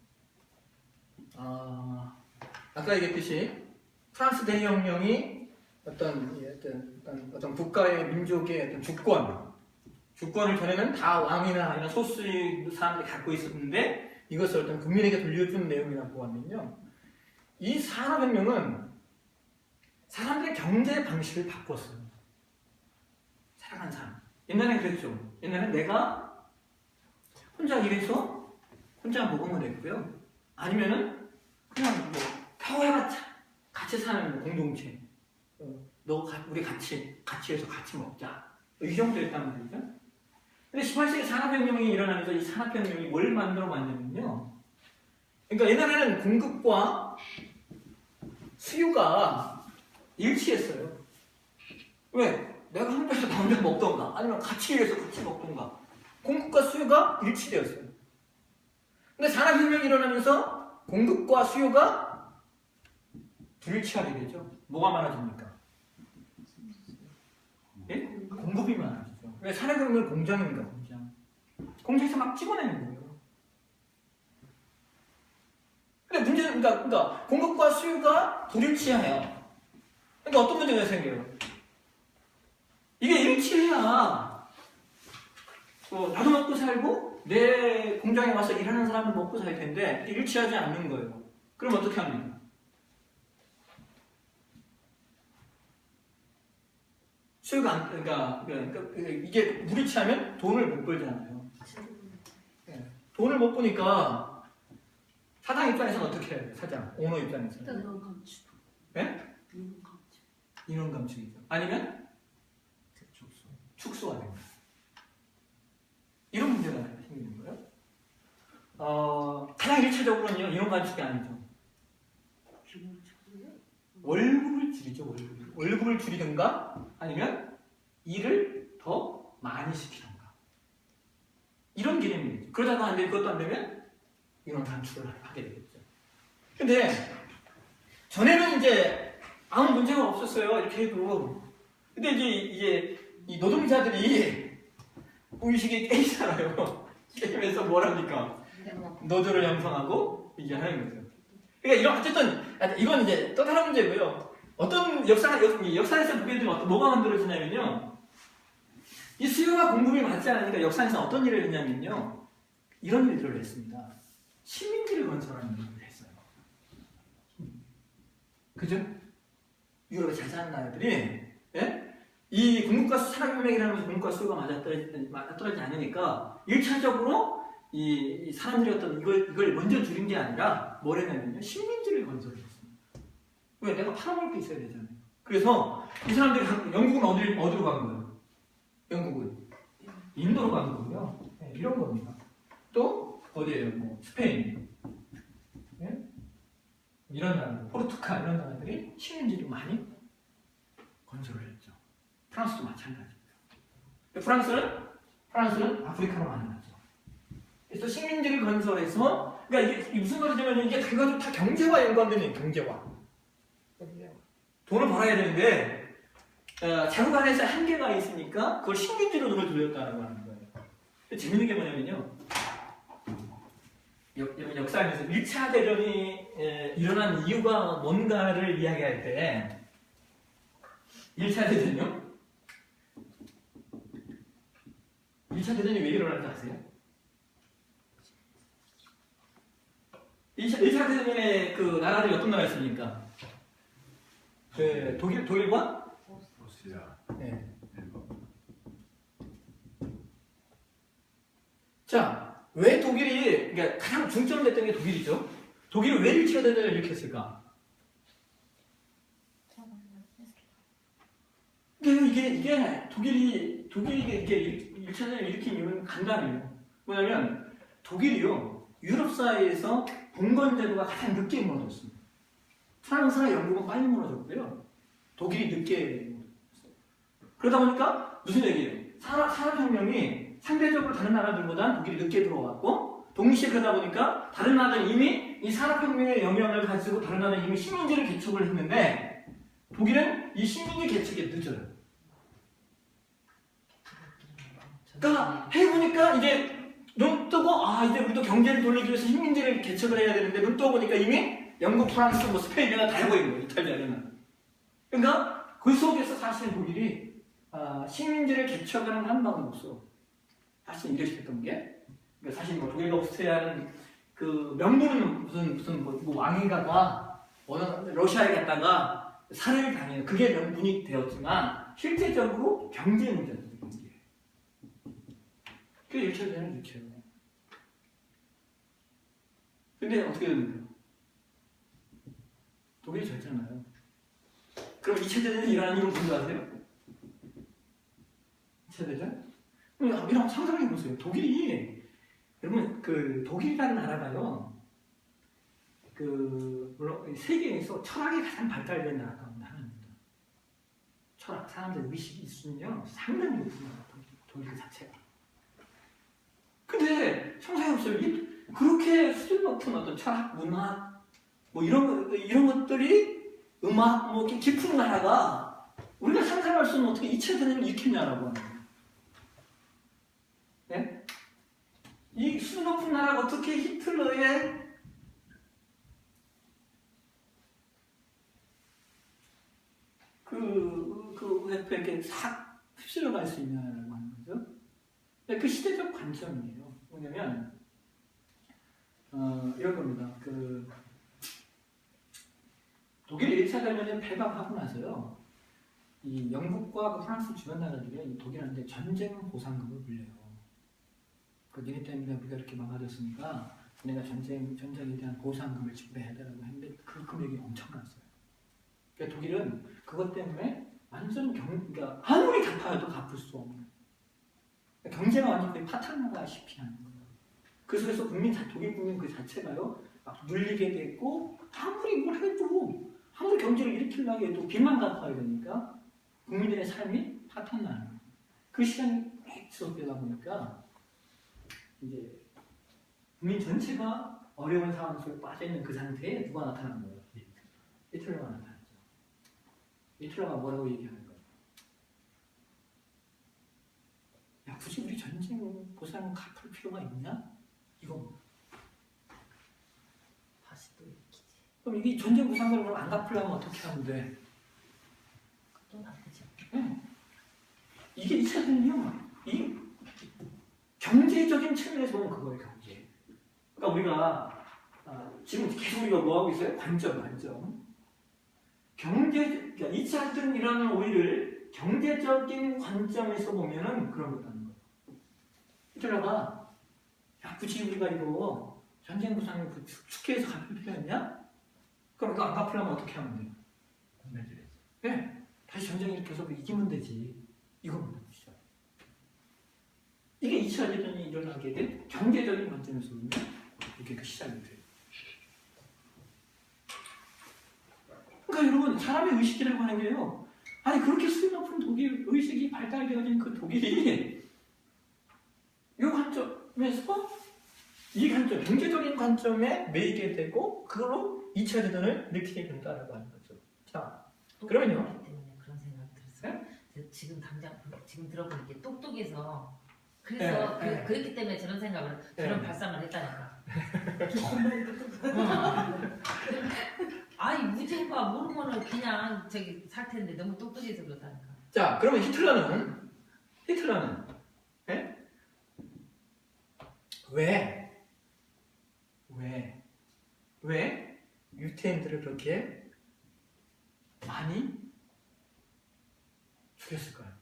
아까 얘기했듯이 프랑스 대혁명이 어떤 국가의 민족의 어떤 주권을 전에는 다 왕이나 이런 소수의 사람들이 갖고 있었는데 이것을 어떤 국민에게 돌려주는 내용이라고 보았면요. 이 산업혁명은 사람들의 경제 방식을 바꿨어요. 살아가는 삶. 옛날엔 그랬죠. 옛날엔 내가 혼자 일해서 혼자 먹으면 됐고요. 아니면은 그냥 평화가 같이 사는 공동체. 우리 같이 해서 같이 먹자. 이 정도였단 말이죠. 근데 18세기 산업혁명이 일어나면서 이 산업혁명이 뭘 만들어 봤냐면요. 그러니까 옛날에는 공급과 수요가 일치했어요. 왜? 내가 혼자서 나 혼자 먹던가 아니면 같이 일해서 같이 먹던가 공급과 수요가 일치되었어요. 근데 산업혁명이 일어나면서 공급과 수요가 불일치하게 되죠. 뭐가 많아집니까? 예? 공급이 많아지죠. 왜? 산업혁명은 공장입니다. 공장에서 막 찍어내는 거예요. 근데 문제는 그러니까 공급과 수요가 불일치해요. 그러니까 어떤 문제가 생겨요? 이게 일치해야 나도 먹고 살고 내 공장에 와서 일하는 사람은 먹고 살 텐데 일치하지 않는 거예요. 그럼 어떻게 합니까? 수요가 그러니까 이게 불일치하면 돈을 못 벌잖아요. 네. 돈을 못 버니까 사장 입장에서는 어떻게 해요? 사장, 오너 입장에서는. 네? 인원 감축이죠. 아니면 축소가 됩니다. 이런 문제가 생기는 거예요. 가장 1차적으로는요, 인원 감축이 아니죠. 월급을 줄이죠, 월급을 줄이든가 아니면 일을 더 많이 시키든가. 이런 개념이겠죠. 그러다가 안 되면 그것도 안 되면 인원 감축을 하게 되겠죠. 근데 전에는 이제 아무 문제가 없었어요. 이렇게 해도. 근데 이제 이 노동자들이 의식이 깨지잖아요. 깨지면서 뭘 합니까? 노조를 형성하고 이제 하는 거죠. 그러니까 이런 어쨌든 이건 이제 또 다른 문제고요. 어떤 역사에서 보게 되면 뭐가 만들어지냐면요. 이 수요와 공급이 맞지 않으니까 역사에서 어떤 일을 했냐면요. 이런 일들을 했습니다. 식민지를 건설하는 일을 했어요. 그죠? 유럽의 자세한 나라들이 예? 이 공급가스 산업혁명이라는 공급가스 수요가 맞아떨어지지 않으니까 1차적으로 이 사람들이 어떤 이걸 먼저 줄인 게 아니라 뭘 했냐면요. 식민지를 건설했습니다. 왜? 내가 팔아먹을 게 있어야 되잖아요. 그래서 이 사람들이 영국은 어디로 간 거예요? 영국은 인도로 간 거고요. 네, 이런 겁니다. 또 어디예요? 뭐 스페인, 네? 이런 나라들, 포르투갈 이런 나라들이 식민지를 많이 건설을 했죠. 프랑스도 마찬가지입니다. 프랑스는 아프리카로 많이 갔죠. 그래서 식민지를 건설해서, 그러니까 이게 무슨 말이냐면 이게 그거 다 경제와 연관되는 경제와. 돈을 벌어야 되는데 자국 안에서 한계가 있으니까 그걸 식민지로 돈을 돌렸다고 하는 거예요. 재밌는 게 뭐냐면요. 역사에서 1차 대전이 일어난 이유가 뭔가를 이야기할 때 1차 대전이요? 1차 대전이 왜 일어났는지 아세요? 1차 대전에 그 나라들이 어떤 나라였습니까? 독일과? 러시아, 네. 일본. 자, 왜 독일이, 그러니까 가장 중점됐던 게 독일이죠. 독일이 왜 1차 대전을 일으켰을까? 이게 독일이 이게 1차 대전을 일으킨 이유는 간단해요. 뭐냐면 독일이요 유럽 사회에서 봉건 제도가 가장 늦게 무너졌습니다. 프랑스나 영국은 빨리 무너졌고요. 독일이 늦게 무너졌어요. 그러다 보니까 무슨 얘기예요? 산업혁명이 상대적으로 다른 나라들보다 독일이 늦게 들어왔고 동시에 그러다 보니까 다른 나라는 이미 이 산업혁명의 영향을 가지고 다른 나라는 이미 식민지를 개척을 했는데 독일은 이 식민지 개척이 늦어요. 그러니까 해보니까 이제 눈 뜨고 이제 우리도 경제를 돌리기 위해서 식민지를 개척을 해야 되는데 눈 떠보니까 이미 영국, 프랑스, 뭐 스페인이나 다 해보이는 거예요. 이탈리아는. 그러니까 그 속에서 사실 독일이 식민지를 개척하는 한 방으로서 사실 이루어졌던 게 그러니까 사실 뭐 독일과 오스트리아는 그 명분은 무슨 뭐 왕인가가 어느 러시아에 갔다가 살해를 당해요. 그게 명분이 되었지만 실제적으로 경제 문제죠. 그게 1차 대전을 일으켜요. 근데 어떻게 됩니까? 독일이 졌잖아요. 그럼 2차 대전이 일어나는 이유는 뭔지 아세요? 2차 대전? 이런 상상해 보세요. 독일이 여러분 그 독일이라는 나라가요. 물론 세계에서 철학이 가장 발달된 나라 가운데 하나입니다. 철학, 사람들 의식이 있으면요 상당히 높습니다. 독일 자체가. 근데 상상해보세요. 그렇게 수준 높은 어떤 철학, 문학, 뭐 이런 것들이 음악, 뭐 깊은 나라가 우리가 상상할 수는 어떻게 2차 대전을 일으켰냐라고 하는 거예요. 네? 이 수준 높은 나라가 어떻게 히틀러의 이렇게 싹 휩쓸려 갈 수 있냐라고 하는 거죠. 그 시대적 관점이에요. 뭐냐면 이런 겁니다. 독일이 1차 대전에 패방하고 나서요. 이 영국과 프랑스 주변 나라들이 독일한테 전쟁 보상금을 물려요. 니네 때문에 우리가 이렇게 그러니까 독일은 그것 때문에 완전 그러니까 아무리 갚아도 갚을 수 없는 그러니까 경제가 완전 거의 파탄나다시피 하는 거예요. 그래서 독일 국민 그 자체가요 막 눌리게 됐고 아무리 뭘 해도 아무리 경제를 일으키려고 해도 빚만 갚아야 되니까 국민들의 삶이 파탄나는 거예요. 그 시간이 지속되다 보니까 이제 국민 전체가 어려운 상황 속에 빠져 있는 그 상태에 누가 나타나는 거예요? 히틀러가 나타나죠. 히틀러가 뭐라고 얘기하는 거예요? 야, 굳이 우리 전쟁 보상 갚을 필요가 있냐? 이거. 다시 또 일으키지. 그럼 이 전쟁 보상금을 안 갚으려면 어떻게 하면 돼? 그건 안 되죠. 이게 2차전이요. 이 경제적인 측면에서 보면 그거예요, 경제. 그러니까 우리가 지금 계속 우리가 뭐 하고 있어요? 관점. 그러니까 2차전 일어나는 오히려 경제적인 관점에서 보면은 그런 거라는 거예요. 히틀러가 야, 굳이 우리가 이거 전쟁 보상을 축해해서 갚을 필요 있냐? 그럼 이거 안 갚으려면 어떻게 하면 돼요? 군대질이지. 네, 다시 전쟁 일으켜서 이기면 되지. 이거입니다. 이게 2차 대전이 일어나게 된 경제적인 관점에서 보면 이렇게 시작이 돼요. 그러니까 여러분 사람의 의식이라고 하는 게요. 아니 그렇게 수준 높은 독일 의식이 발달되어진 그 독일이 이 관점에서 이 관점, 경제적인 관점에 매이게 되고 그걸로 2차 대전을 일으키게 된다라고 하는 거죠. 자, 그러면요. 그렇기 때문에 그런 생각이 들었어요. 지금 당장 지금 들어보니까 똑똑해서 그래서 그렇기 때문에 저런 생각을 저런 발상을 했다니까. 아니 무지가 모르면은 그냥 저기 살 텐데 너무 똑똑해서 그렇다니까. 자, 그러면 히틀러는 예? 왜 유태인들을 그렇게 많이 죽였을까요?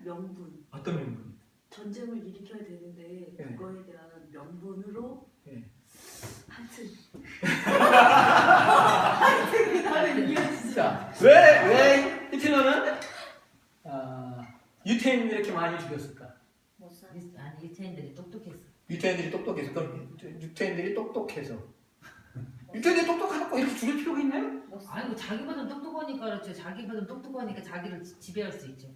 명분. 어떤 명분? 전쟁을 일으켜야 되는데 네. 그거에 대한 명분으로 네. 하여튼 나는 이해하지. 자, 왜 히틀러는 유태인을 이렇게 많이 죽였을까? 아니 유태인들이 똑똑했어. 유태인들이 똑똑해서 그럼 유태인들이 똑똑해서 유태인들이 똑똑하고 이렇게 죽일 필요가 있나요? 아이고 자기보다 똑똑하니까 그렇죠. 자기보다 똑똑하니까 자기를 지배할 수 있죠.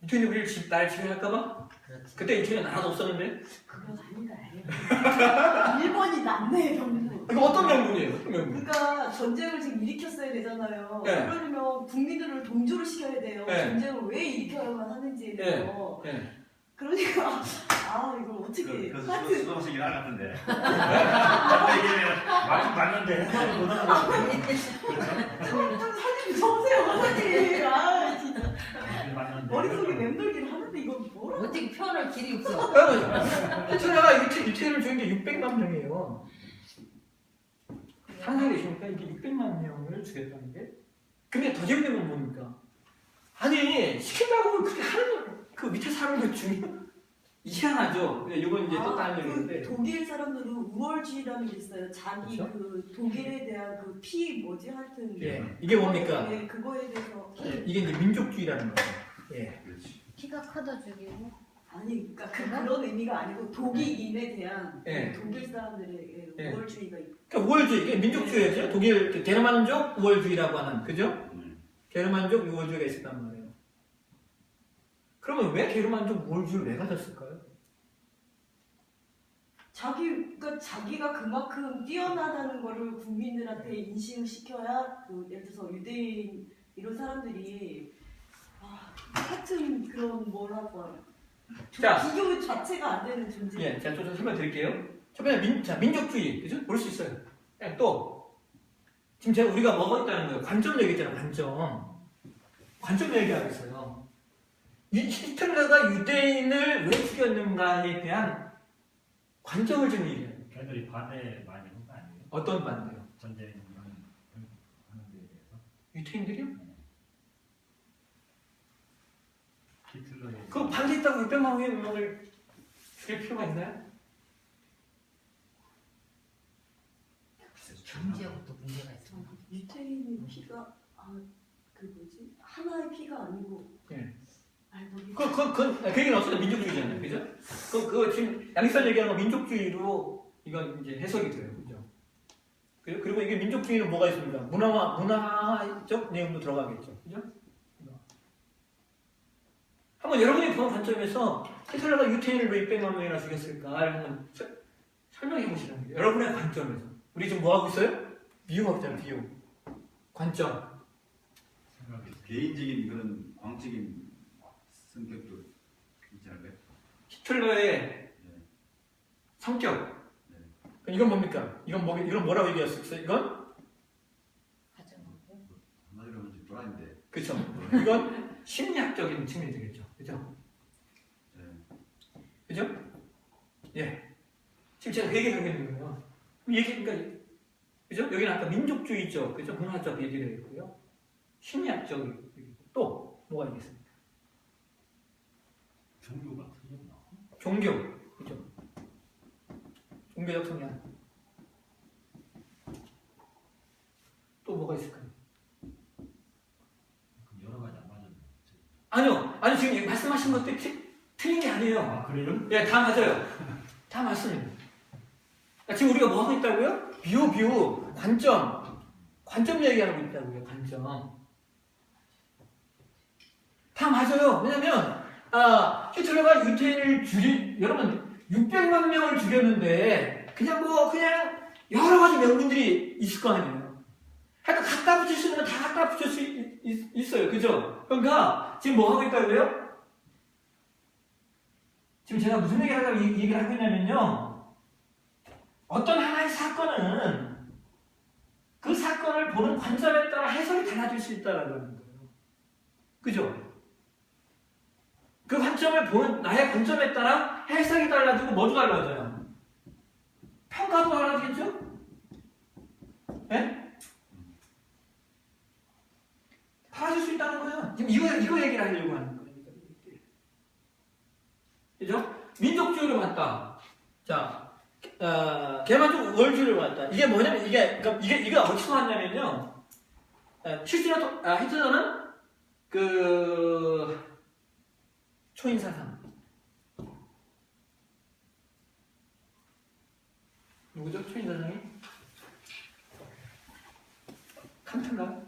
유태인이 우리를 날 지배할까봐? 그렇지. 그때 유태인은 하나도 없었는데 그건 아니다. 일본이 낫네 명분. 이거 어떤 명분이에요? 어떤 명분? 그러니까 전쟁을 지금 일으켰어야 되잖아요. 네. 그러려면 국민들을 동조를 시켜야 돼요. 네. 전쟁을 왜 일으켜야만 하는지에 대해서. 네. 그러니까 이걸 어떻게 그래서 하여튼 수동식이 나 같은데. 맞는데 해석을 못하는 거지. 좀 사진 줘보세요 사진. 진짜 맞는데. 머릿속에 맴돌기를 하는데 이거 뭐라? 어떻게 표현할 길이 없어. 히틀러가 유태인을 죽인 게 600만 명이에요. 상상이 되십니까? 이게 600만 명을 죽였다는 게? 근데 더 재밌는 건 뭡니까? 아니 시킨다고 그렇게 하는 그 밑에 사람들 중에 이상하죠. 근데 이건 이제 또 다른 얘기인데. 독일 사람들은 우월주의라는 게 있어요. 자기 그렇죠? 그 독일에 대한 그 하여튼 예, 이게 뭡니까? 네, 그거에 대해서 이게 이제 민족주의라는 거죠. 예. 그렇지. 키가 커도 죽이고 아니 그러니까 그런 의미가 아니고 독일인에 대한 예. 독일 사람들의 예. 우월주의가 있고 그러니까 우월주의, 이게 민족주의죠. 독일 게르만족 우월주의라고 하는, 그죠? 게르만족 우월주의가 있었단 말이에요. 그러면 왜 게르만족 우월주의를 왜 가졌을까요? 그러니까 자기가 그만큼 뛰어나다는 거를 국민들한테 인식을 시켜야 예를 들어서 유대인 이런 사람들이 하여튼 그런 뭐라고 자. 비교 자체가 안 되는 존재. 예, 제가 좀 설명드릴게요. 첫 번째 민족주의, 그죠? 볼 수 있어요. 또 지금 우리가 뭐가 있다는 거예요? 관점 얘기했잖아요. 관점 얘기하고 있어요. 히틀러가 유대인을 왜 죽였는가에 대한 관점을 좀 얘기해요. 걔들이 반대 많이 한 거 아니에요? 어떤 반대요? 전쟁 하는 데에 대해서. 유태인들이요? 히틀러의 그 반대했다고 600만 명을 죽일 필요가 있나요? 경제하고 또 문제가 있어. 유태인 보니까 그 뭐지 하나의 피가 아니고 예. 모르겠 그 얘기는 어쨌든 민족주의잖아요. 그죠? 그 지금 양익선 얘기하는 거 민족주의로 이건 이제 해석이 돼요. 그죠? 그리고 이게 민족주의는 뭐가 있습니까? 문화적 내용도 들어가겠죠. 그죠? 한번 여러분이 보는 관점에서 히틀러가 유태인을 왜 600만 명이나 죽였을까? 한번 설명해 보시라는 거예요. 여러분의 관점에서. 우리 지금 뭐 하고 있어요? 비유학자는 비유. 관점. 개인적인 그런 광적인 성격도 있지 않을까요? 히틀러의 성격. 이건 뭡니까? 이건 뭐라고 얘기할 수 있어요? 이건? 한마디로 하면 이제 도라인데. 그렇죠. 이건 심리학적인 측면이 되겠죠. 그죠? 그죠? 예. 지금 제가 그 얘기를 하고 있는 거예요. 그러니까, 그죠? 여기는 아까 민족주의죠. 그죠? 문화적 얘기를 했고요. 심리학적인. 또, 뭐가 있겠습니까? 종교가 틀렸나? 종교. 그죠? 종교적 성향. 또 뭐가 있을까요? 그럼 여러 가지 안 맞았네. 아니요, 지금 말씀하신 것들이 틀린 게 아니에요. 아 그래요? 예, 다 맞아요. 다 맞습니다. 지금 우리가 뭐 하고 있다고요? 비유, 관점 얘기하고 있다고요, 관점. 다 맞아요. 왜냐면, 히틀러가 유태인을 여러분, 600만 명을 죽였는데, 그냥 여러 가지 명분들이 있을 거 아니에요. 하여튼 갖다 붙일 수 있는 건 다 갖다 붙일 수 있어요. 그죠? 그러니까, 지금 뭐 하고 있다고요? 지금 제가 무슨 얘기를 하고 있냐면요. 어떤 하나의 사건은 그 사건을 보는 관점에 따라 해석이 달라질 수 있다는 거예요. 그죠? 그 관점을 보는 나의 관점에 따라 해석이 달라지고 뭐도 달라져요? 평가도 달라지겠죠? 네? 달라질 수 있다는 거예요. 지금 이거 얘기를 하려고 하는 거예요. 그죠? 민족주의를 봤다. 자, 개만족 월주의를 봤다. 이게 뭐냐면, 이게 어디서 왔냐면요. 실제로, 히틀러는 초인사상. 누구죠? 초인사상이? 칸트인가?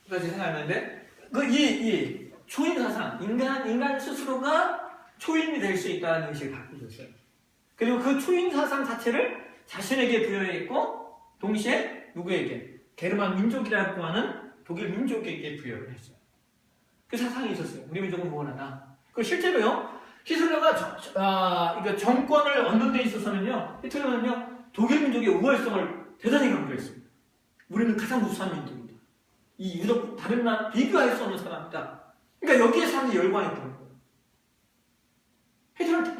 그까지 생각하는데, 이 초인사상, 인간 스스로가 초인이 될 수 있다는 의식을 갖고 있었어요. 그리고 그 초인사상 자체를 자신에게 부여했고, 동시에 누구에게? 게르만 민족이라고 하는 독일 민족에게 부여를 했어요. 그 사상이 있었어요. 우리 민족은 무관하다. 그 실제로요, 히틀러가 정권을 얻는 데 있어서는요, 히틀러는요, 독일 민족의 우월성을 대단히 강조했습니다. 우리는 가장 우수한 민족이다. 이 유럽 다른 나라 비교할 수 없는 사람이다. 그러니까 여기에 사람들이 열광했던 거예요.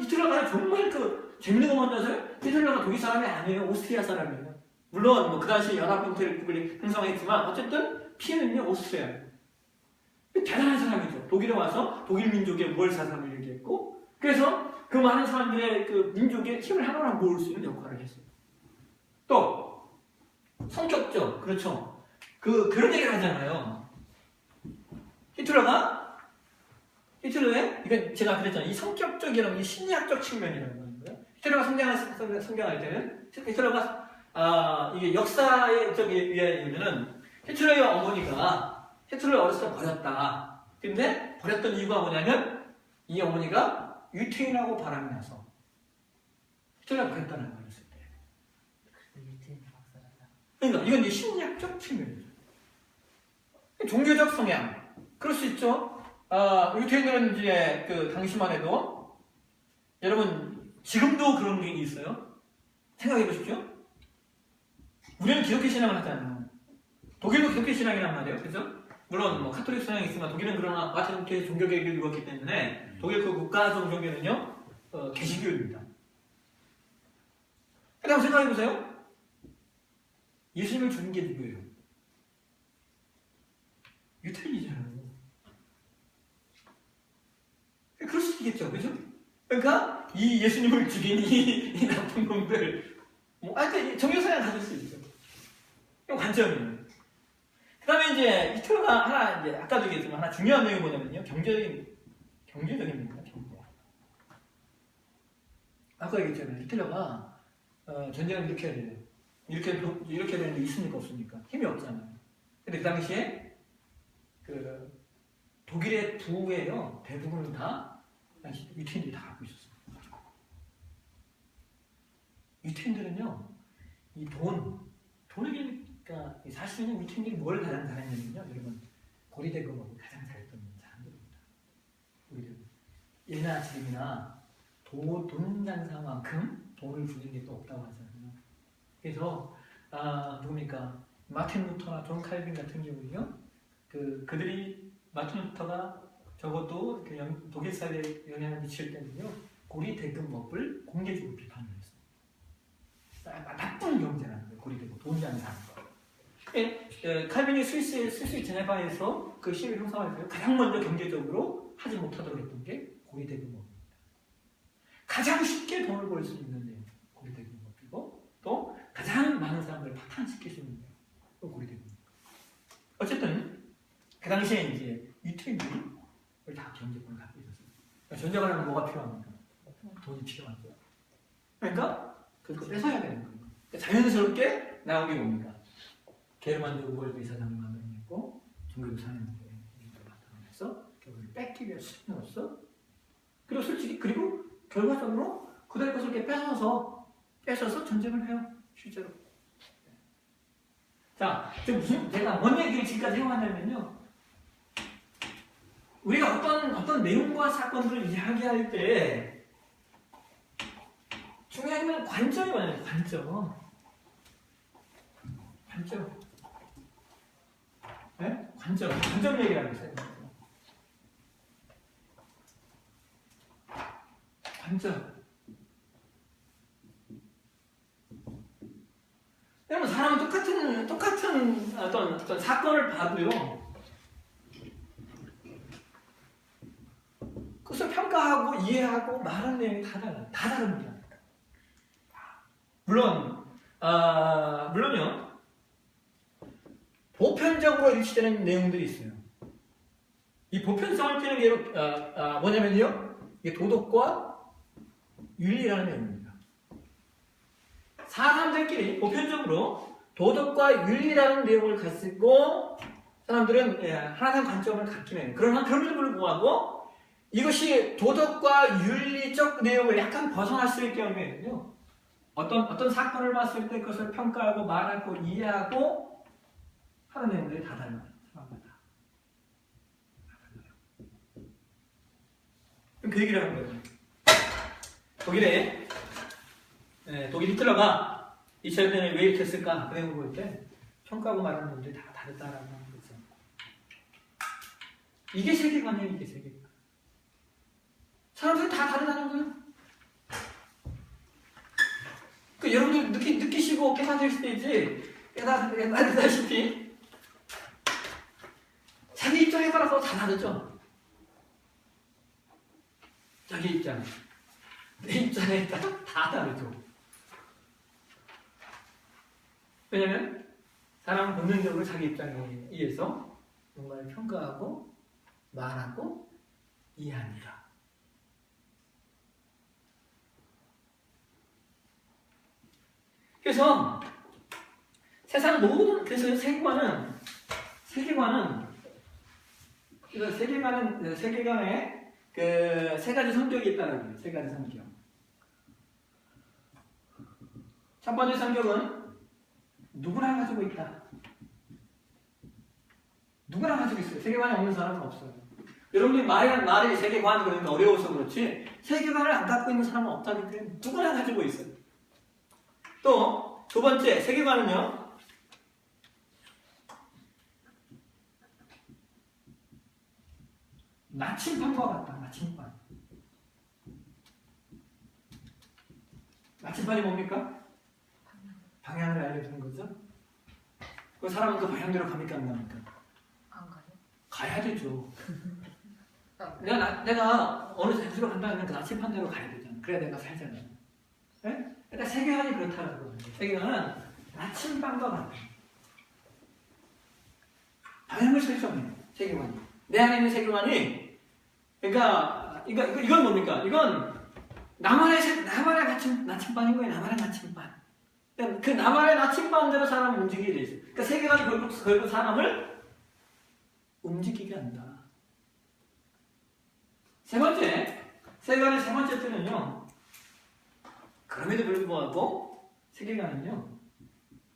히틀러가 정말 재밌는 거 만나서요? 히틀러가 독일 사람이 아니에요. 오스트리아 사람이에요. 물론 그 당시 연합군대를 형성했지만 어쨌든 피는요 오스트리아예요. 대단한 사람이죠. 독일에 와서 독일 민족의 우월 사상을 얘기했고, 그래서 그 많은 사람들의 그 민족의 힘을 하나로 모을 수 있는 역할을 했어요. 또 성격적, 그렇죠. 그런 얘기를 하잖아요. 히틀러의 이건 제가 그랬잖아요. 이 성격적이라는 게 심리학적 측면이라는 거예요. 히틀러가 성장할 때는 히틀러가 이게 역사의 쪽에 의하면은 히틀러의 어머니가 히틀러를 어렸을 때 버렸다. 근데 버렸던 이유가 뭐냐면 이 어머니가 유태인하고 바람이 나서 히틀러가 버렸다는 거예요. 어렸을 때. 그러니까 이건 이제 심리학적 측면이죠. 종교적 성향. 그럴 수 있죠. 유태인들은 이제 당시만 해도 여러분 지금도 그런 게 있어요. 생각해 보십시오. 우리는 기독교 신앙을 하잖아요. 독일도 기독교 신앙이란 말이에요. 그죠? 물론 카톨릭 성향이 있지만 독일은 그러나 마틴 루터의 종교개혁을 이루었기 때문에 독일 그 국가적 종교는요 개신교입니다. 그다음 생각해 보세요. 예수님을 죽인 게 누구예요? 유태인이잖아요. 그럴 수 있겠죠, 그죠? 그러니까 이 예수님을 죽인 이 나쁜 놈들, 하여튼 종교 성향 가질 수 있죠. 이건 관점이에요. 그 그러면 이제 히틀러가 하나 이제 아까도 얘기했지만 하나 중요한 내용이 뭐냐면요. 경제적인 면입니다. 경제. 아까 얘기했잖아요. 히틀러가 전쟁을 이렇게 해야 돼요. 이렇게 되는 게 있습니까 없습니까? 힘이 없잖아요. 근데 그 당시에 그 독일의 부에요 대부분은 다 유태인들이 다 갖고 있었어요. 유태인들은요 이 돈이니까 사실은 유태인들이 뭘 가장 잘했냐면요 여러분 고리대금하고 가장 잘했던 사람들입니다. 우리들 예나 지금이나 돈 장사만큼 돈을 주는 게 또 없다고 하잖아요. 그래서 누굽니까 마틴 루터나 존 칼빈 같은 경우는요 그들이 마틴 루터가 적어도 독일 사회에 영향을 미칠 때는요 고리대금업을 공개적으로 비판을 했어요. 나쁜 경제라는 거예요. 고리대금 돈 장사하는 거. 칼빈이 스위스 제네바에서 그 시위를 형성할 때 가장 먼저 경제적으로 하지 못하도록 했던 게 고리대금업입니다. 가장 쉽게 돈을 벌 수 있는 데 고리대금업이고 또 가장 많은 사람들을 파탄시킬 수 있는 게 고리대금업. 어쨌든 그 당시에 이제 유태인들이 다 경제권을 갖고 있었어요. 그러니까 전쟁을 하면 뭐가 필요합니까? 돈이 필요하죠. 그러니까 그걸 뺏어야 되는 거예요. 그러니까 자연스럽게 나온 게 뭡니까? 게르만족 월드 이사장을 만들어냈고 종교 사냥을 만들어내서 그걸 뺏기 위한 수단으로서 그리고 결과적으로 그들의 것을 이렇게 뺏어서 전쟁을 해요. 실제로. 자, 지금 제가 뭔 얘기를 지금까지 해왔냐면요. 우리가 어떤 내용과 사건들을 이야기할 때 중요한 건 관점이 뭐냐면 관점. 네? 관점 얘기라고 했어요. 관점. 여러분 사람은 똑같은 어떤 사건을 봐도요. 그것을 평가하고 이해하고 말하는 내용이 다 다릅니다. 물론요. 보편적으로 일치되는 내용들이 있어요. 이 보편성을 띠는 게 뭐냐면요. 이게 도덕과 윤리라는 내용입니다. 사람들끼리 보편적으로 도덕과 윤리라는 내용을 가지고 사람들은 하나의 관점을 갖긴 해요. 그러나 그럼에도 불구하고 이것이 도덕과 윤리적 내용을 약간 벗어났을 경우에는요. 어떤 사건을 봤을 때 그것을 평가하고 말하고 이해하고 하는 내용들이 다 달라요. 사람마다. 그 얘기를 하는 거예요. 독일 히틀러가 2차 대전에 왜 이렇게 했을까? 그 내용을 볼 때 평가하고 말하는 분들이 다 다르다라고 하는 거죠. 이게 세계관이에요. 이게 세계관. 사람들이 다 다르다는 거예요. 여러분들 느끼시고 깨닫을 때이지 깨닫다시피 자기 입장에 따라서 다 다르죠. 자기 입장, 내 입장에 따라 다 다르죠. 왜냐면 사람은 본능적으로 자기 입장에 의해서 뭔가를 평가하고 말하고 이해합니다. 그래서 세상 모든 세계관에 그 세 가지 성격이 있다는 거예요. 세 가지 성격. 첫 번째 성격은 누구나 가지고 있다. 누구나 가지고 있어요. 세계관이 없는 사람은 없어요. 여러분들이 말이 세계관 그러니까 어려워서 그렇지 세계관을 안 갖고 있는 사람은 없다는 게 누구나 가지고 있어요. 또 두 번째 세계관은요. 나침반과 같다. 나침반. 나침반이 뭡니까? 방향을 알려주는 거죠. 그 사람은 그 방향대로 갑니까 안 갑니까? 안 가요? 가야 되죠. 내가 어느 장소로 간다면 그 나침반대로 가야 되잖아. 그래야 내가 살잖아. 네? 그러니까 세계관이 그렇다는 거예요. 세계관은 나침반과 같다. 방향을 설정해요. 세계관이. 내 안에 있는 세계관이, 그러니까 이건 뭡니까? 이건 나만의 나침반인 거예요. 나만의 나침반. 그 나만의 나침반대로 사람을 움직이게 돼 있어요. 그러니까 세계관이 결국 사람을 움직이게 한다. 세계관의 세 번째 뜻은요. 그럼에도 불구하고 세계관은요.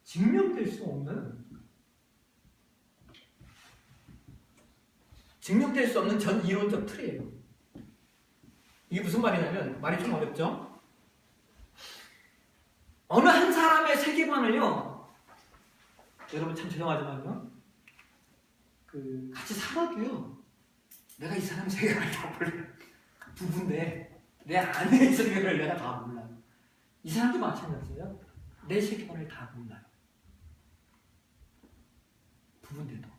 증명될 수 없는 전 이론적 틀이에요. 이게 무슨 말이냐면, 말이 좀 어렵죠? 어느 한 사람의 세계관을요, 여러분 참 죄송하지만요, 같이 살아도요, 내가 이 사람 세계관을 다 몰라. 부부인데, 내 안의 세계관을 내가 다 몰라요. 이 사람도 마찬가지예요. 내 세계관을 다 몰라요. 부부인데도.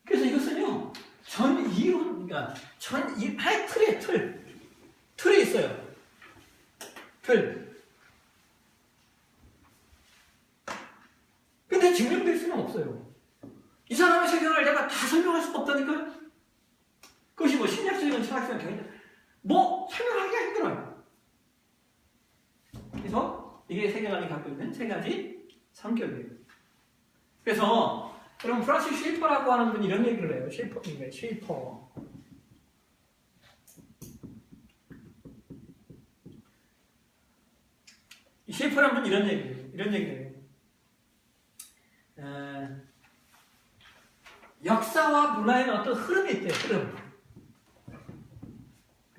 그래서 이것은요, 전 이론, 그러니까 하나의 틀이 있어요. 틀. 근데 증명될 수는 없어요. 이 사람의 세계관을 내가 다 설명할 수가 없다니까요? 그것이 뭐 심리학적이든 철학적이든 당연히 뭐 설명하기가 힘들어요. 그래서 이게 세계관이 갖고 있는 세 가지 성격이에요. 그래서 여러분 프란시스 쉐이퍼라고 하는 분이 이런 얘기를 해요. 쉐이퍼. 이 쉐이퍼라는 분이 이런 얘기를 해요. 역사와 문화에는 어떤 흐름이 있대요. 흐름.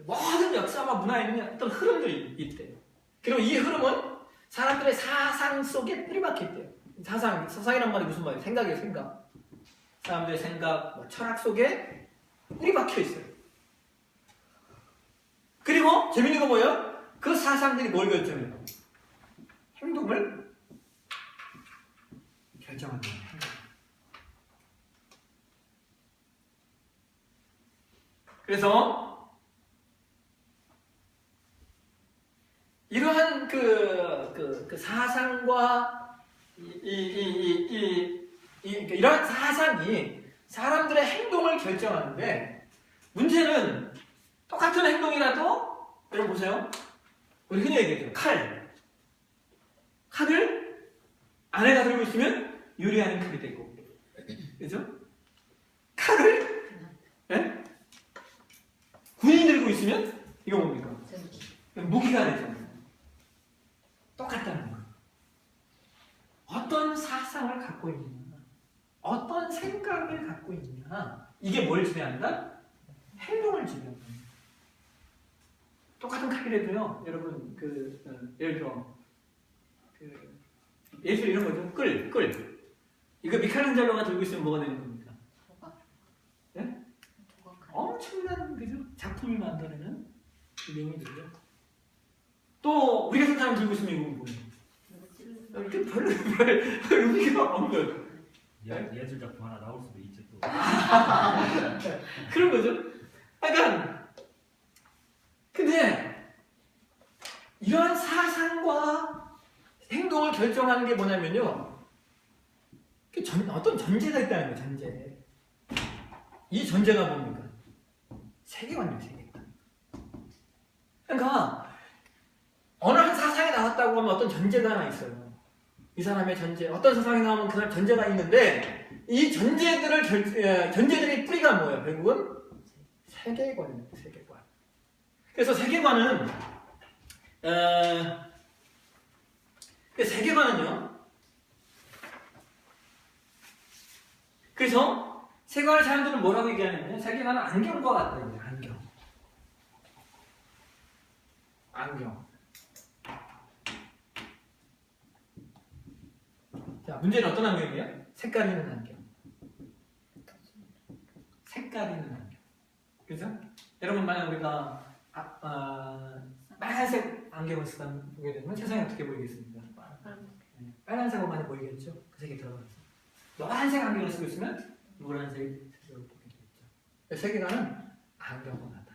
모든 역사와 문화에는 어떤 흐름들이 있대요. 그리고 이 흐름은 사람들의 사상 속에 뿌리박혀 있대요. 사상이란 말이 무슨 말이에요? 생각이에요, 생각. 사람들의 생각, 철학 속에 뿌리박혀 있어요. 그리고 재밌는 거 뭐예요? 그 사상들이 뭘 결정해요? 행동을 결정한다. 그래서 이러한 그 사상과 이러한 사상이 사람들의 행동을 결정하는데, 문제는 똑같은 행동이라도, 여러분 보세요. 우리 흔히 얘기하죠. 칼을 아내가 들고 있으면 요리하는 칼이 되고, 그죠? 칼을 군인이 들고 있으면 이거 뭡니까? 무기가 되잖아요. 똑같다는 거예요. 어떤 사상을 갖고 있느냐, 어떤 생각을 갖고 있느냐, 이게 뭘 지배한다? 행동을 지배한다. 똑같은 칼이라도요, 여러분, 예를 들어, 예술 이런 거죠. 끌. 이거 미켈란젤로가 들고 있으면 뭐가 되는 겁니까? 네? 엄청난, 그죠? 작품을 만들어내는 명의들이죠. 또 우리 같은 사람 들고 있으면 이건 뭐예요? 이렇게 별로 의미가 없는 예술 작품 하나 나올 수도 있죠 또. 그런 거죠. 그러니까 근데 이러한 사상과 행동을 결정하는 게 뭐냐면요, 어떤 전제가 있다는 거예요. 전제. 이 전제가 뭡니까? 세계관이에요. 세계관. 그러니까 어느 한 사상이 나왔다고 하면 어떤 전제가 하나 있어요. 이 사람의 전제, 어떤 사상이 나오면 그 사람 전제가 있는데, 이 전제들의 뿌리가 뭐예요? 결국은 세계관입니다. 세계관. 그래서 세계관은요, 그래서 세계관을 사람들은 뭐라고 얘기하냐면, 세계관은 안경과 같다. 안경. 자, 문제는 어떤 안경이에요? 색깔 있는 안경. 색깔 있는 안경. 그죠? 여러분, 만약 우리가 빨간색 안경을 보게 되면 세상이 어떻게 보이겠습니까? 빨간색으로 많이 보이겠죠? 그 색이 들어가서. 노란색 안경을 쓰고 있으면 노란색으로 보게 되겠죠. 세계관은 안경과 같아요.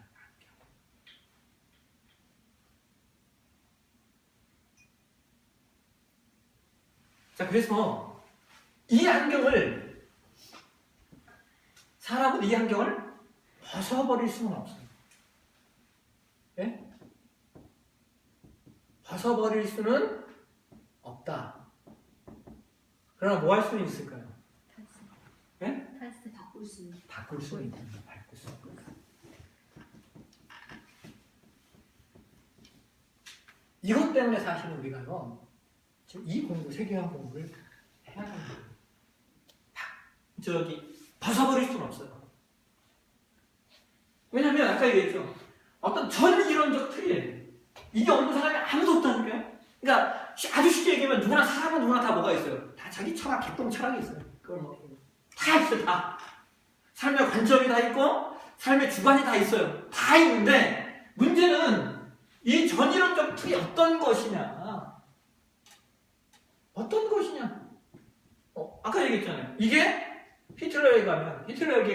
자, 그래서 이 안경을 사람은 이 환경을 벗어버릴 수는 없어요. 예? 벗어버릴 수는 없다. 그러나 뭐 할 수는 있을까요? 예? 탈세 바꿀 수 있는. 바꿀 수는 있다. 바꿀 수 있다. 이것 때문에 사실은 우리가요, 지금 이 공부, 세계관 공부를 해야 하는 거예요. 벗어버릴 수는 없어요. 왜냐면 아까 얘기했죠. 어떤 전 이론적 틀이에요. 이게 없는 사람이 아무도 없다니까요. 그러니까 아주 쉽게 얘기하면 사람은 누구나 다 뭐가 있어요. 다 자기 철학, 개똥 철학이 있어요. 그걸 뭐 다 있어요. 다. 삶의 관점이 다 있고 삶의 주관이 다 있어요. 다 있는데 문제는 이 전이론적 틀이 어떤 것이냐. 어떤 것이냐. 아까 얘기했잖아요. 이게 히틀러에게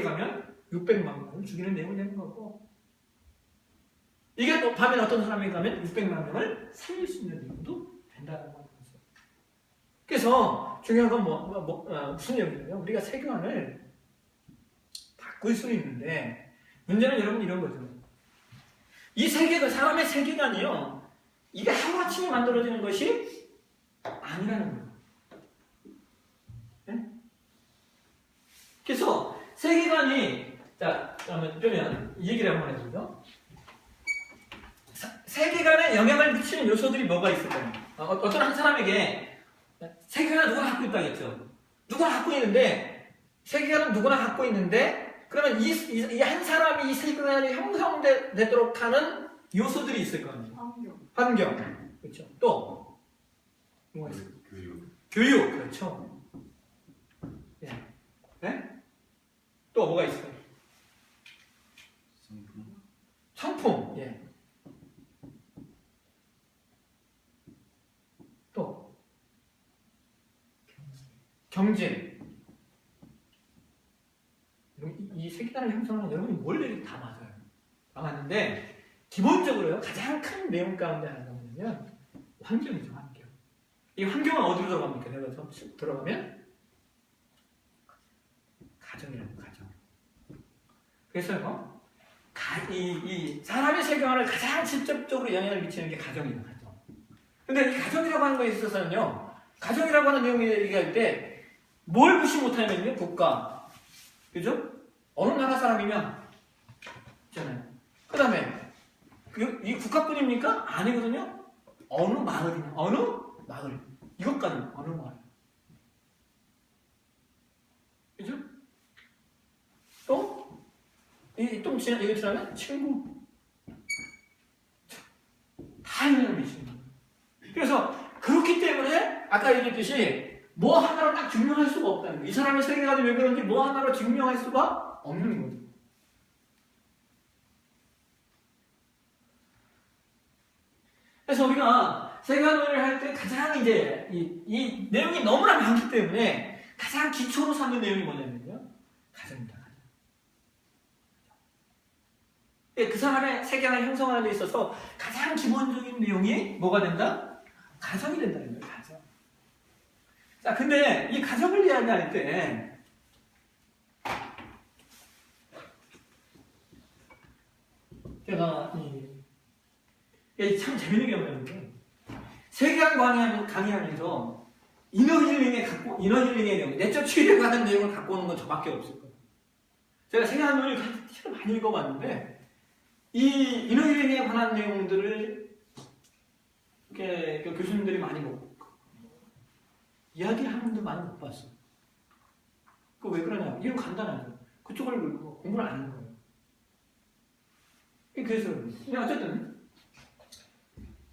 가면 600만 명을 죽이는 내용이 되는 거고, 이게 또 반면 어떤 사람에게 가면 600만 명을 살릴 수 있는 내용도 된다는 거죠. 그래서 중요한 건 무슨 내용이냐면 우리가 세계관을 바꿀 수는 있는데 문제는 여러분 이런 거죠. 이 세계가 사람의 세계관이요, 이게 하루아침에 만들어지는 것이 아니라는 거예요. 네? 그래서 세계관이, 자, 그러면 이 얘기를 한번 해보죠. 세계관에 영향을 미치는 요소들이 뭐가 있을까요? 어떤 한 사람에게 세계관을 누구나 갖고 있다겠죠. 누구나 갖고 있는데, 세계관은 누구나 갖고 있는데, 그러면 이 한 사람이 이 세계관이 형성되도록 하는 요소들이 있을 거 아니에요. 환경. 그렇죠. 또 뭐가 있어요? 교육. 그렇죠. 네. 네? 또 뭐가 있어요? 성품. 예. 또 경제. 이 세계관을 형성하는 여러분이 뭘 내리 다 맞아요. 다 맞는데 기본적으로요, 가장 큰 내용 가운데 하나가 뭐냐면 환경이죠. 환경. 이 환경은 어디로 들어갑니까? 내가 들어가면 가정이라고. 가정. 그래서요, 이 사람의 세계관을 가장 직접적으로 영향을 미치는 게 가정이에요. 가정. 근데 이 가정이라고 하는 거에 있어서는요, 가정이라고 하는 내용을 얘기할 때 뭘 무시 못하냐면요, 국가. 그죠? 어느 나라 사람이면 있잖아요. 그 다음에 이 국가뿐입니까? 아니거든요. 어느 마을이냐. 어느 마을. 이것까지 어느 마을. 그죠? 또 좀 지나면 친구. 다 영향을 미치는 거예요. 그래서 그렇기 때문에 아까 얘기했듯이 뭐 하나로 딱 증명할 수가 없다는 거예요. 이 사람의 세계관이 왜 그런지 뭐 하나로 증명할 수가 없는 거죠. 그래서 우리가 세계관을 할 때 가장 이제 이 내용이 너무나 많기 때문에 가장 기초로 삼는 내용이 뭐냐면요, 가정입니다. 그 사람의 세계관을 형성하는 데 있어서 가장 기본적인 내용이 뭐가 된다? 가정이 된다는 거예요. 가정. 자, 근데 이 가정을 이야기할 때 제가 이게 참 재밌는 게 뭐냐면 세계관 강의하면서 이너힐링의 내용, 내적 치유에 관한 내용을 갖고 오는 건 저밖에 없을 거예요. 제가 세계관을 참 많이 읽어봤는데 이 이너힐링에 관한 내용들을 이렇게 교수님들이 많이 이야기하는 분들 많이 못 봤어. 그거 왜 그러냐? 이건 간단하죠. 그쪽을 공부를 안 하는 거예요. 그래서 근데 어쨌든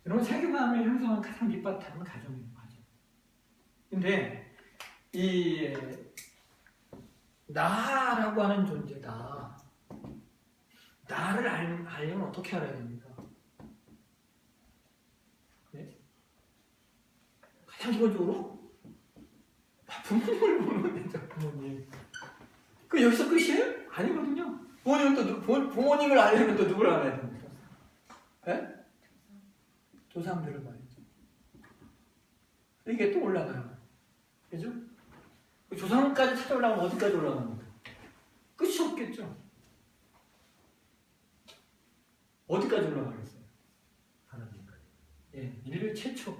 여러분, 세계관을 형성하는 가장 밑바탕은 가정이에요. 가정. 근데 이 나라고 하는 존재다. 나를 알려면 어떻게 알아야 됩니까? 네? 가장 기본적으로 부모님을 보면 되죠. 부모님. 그 여기서 끝이에요? 아니거든요. 부모님을 알려면 또 누구를 알아야 됩니까? 네? 조상들을 봐야죠. 이게 또 올라가요. 그죠? 조상까지 찾아오려면 어디까지 올라갑니까? 끝이 없겠죠. 어디까지 올라가겠어요? 하나님까지. 예, 인류 최초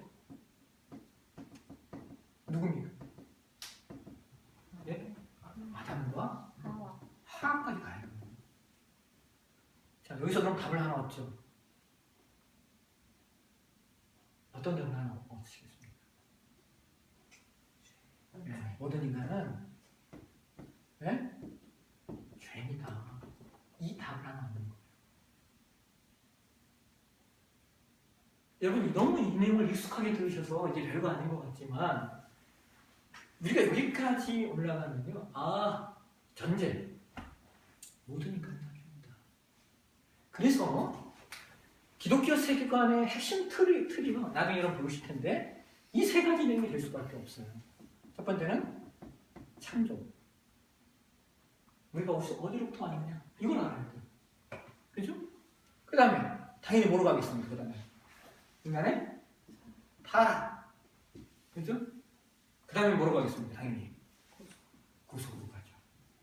누굽니까? 예? 아담과 하와까지 가요. 자, 여기서 그럼 답을 하나 얻죠. 어떤 답을 하나 얻으시겠습니까? 예, 모든 인간은 예? 죄입니다. 이 답을 하나 얻는 거예요. 여러분 너무 이 내용을 익숙하게 들으셔서 이제 별거 아닌 것 같지만 우리가 여기까지 올라가면요, 전제 모든 인간은 다 죄입니다. 그래서 기독교 세계관의 핵심 틀이가 나중에 여러분 배우실 텐데 이 세 가지 내용이 될 수밖에 없어요. 첫 번째는 창조. 우리가 어디로부터 왔느냐 이걸 알아야 돼요. 그죠? 그 다음에 당연히 뭐로 가겠습니까? 그 다음에 인간의 타락. 그죠? 그 다음에 뭐로 가겠습니까? 당연히 구속으로 가죠.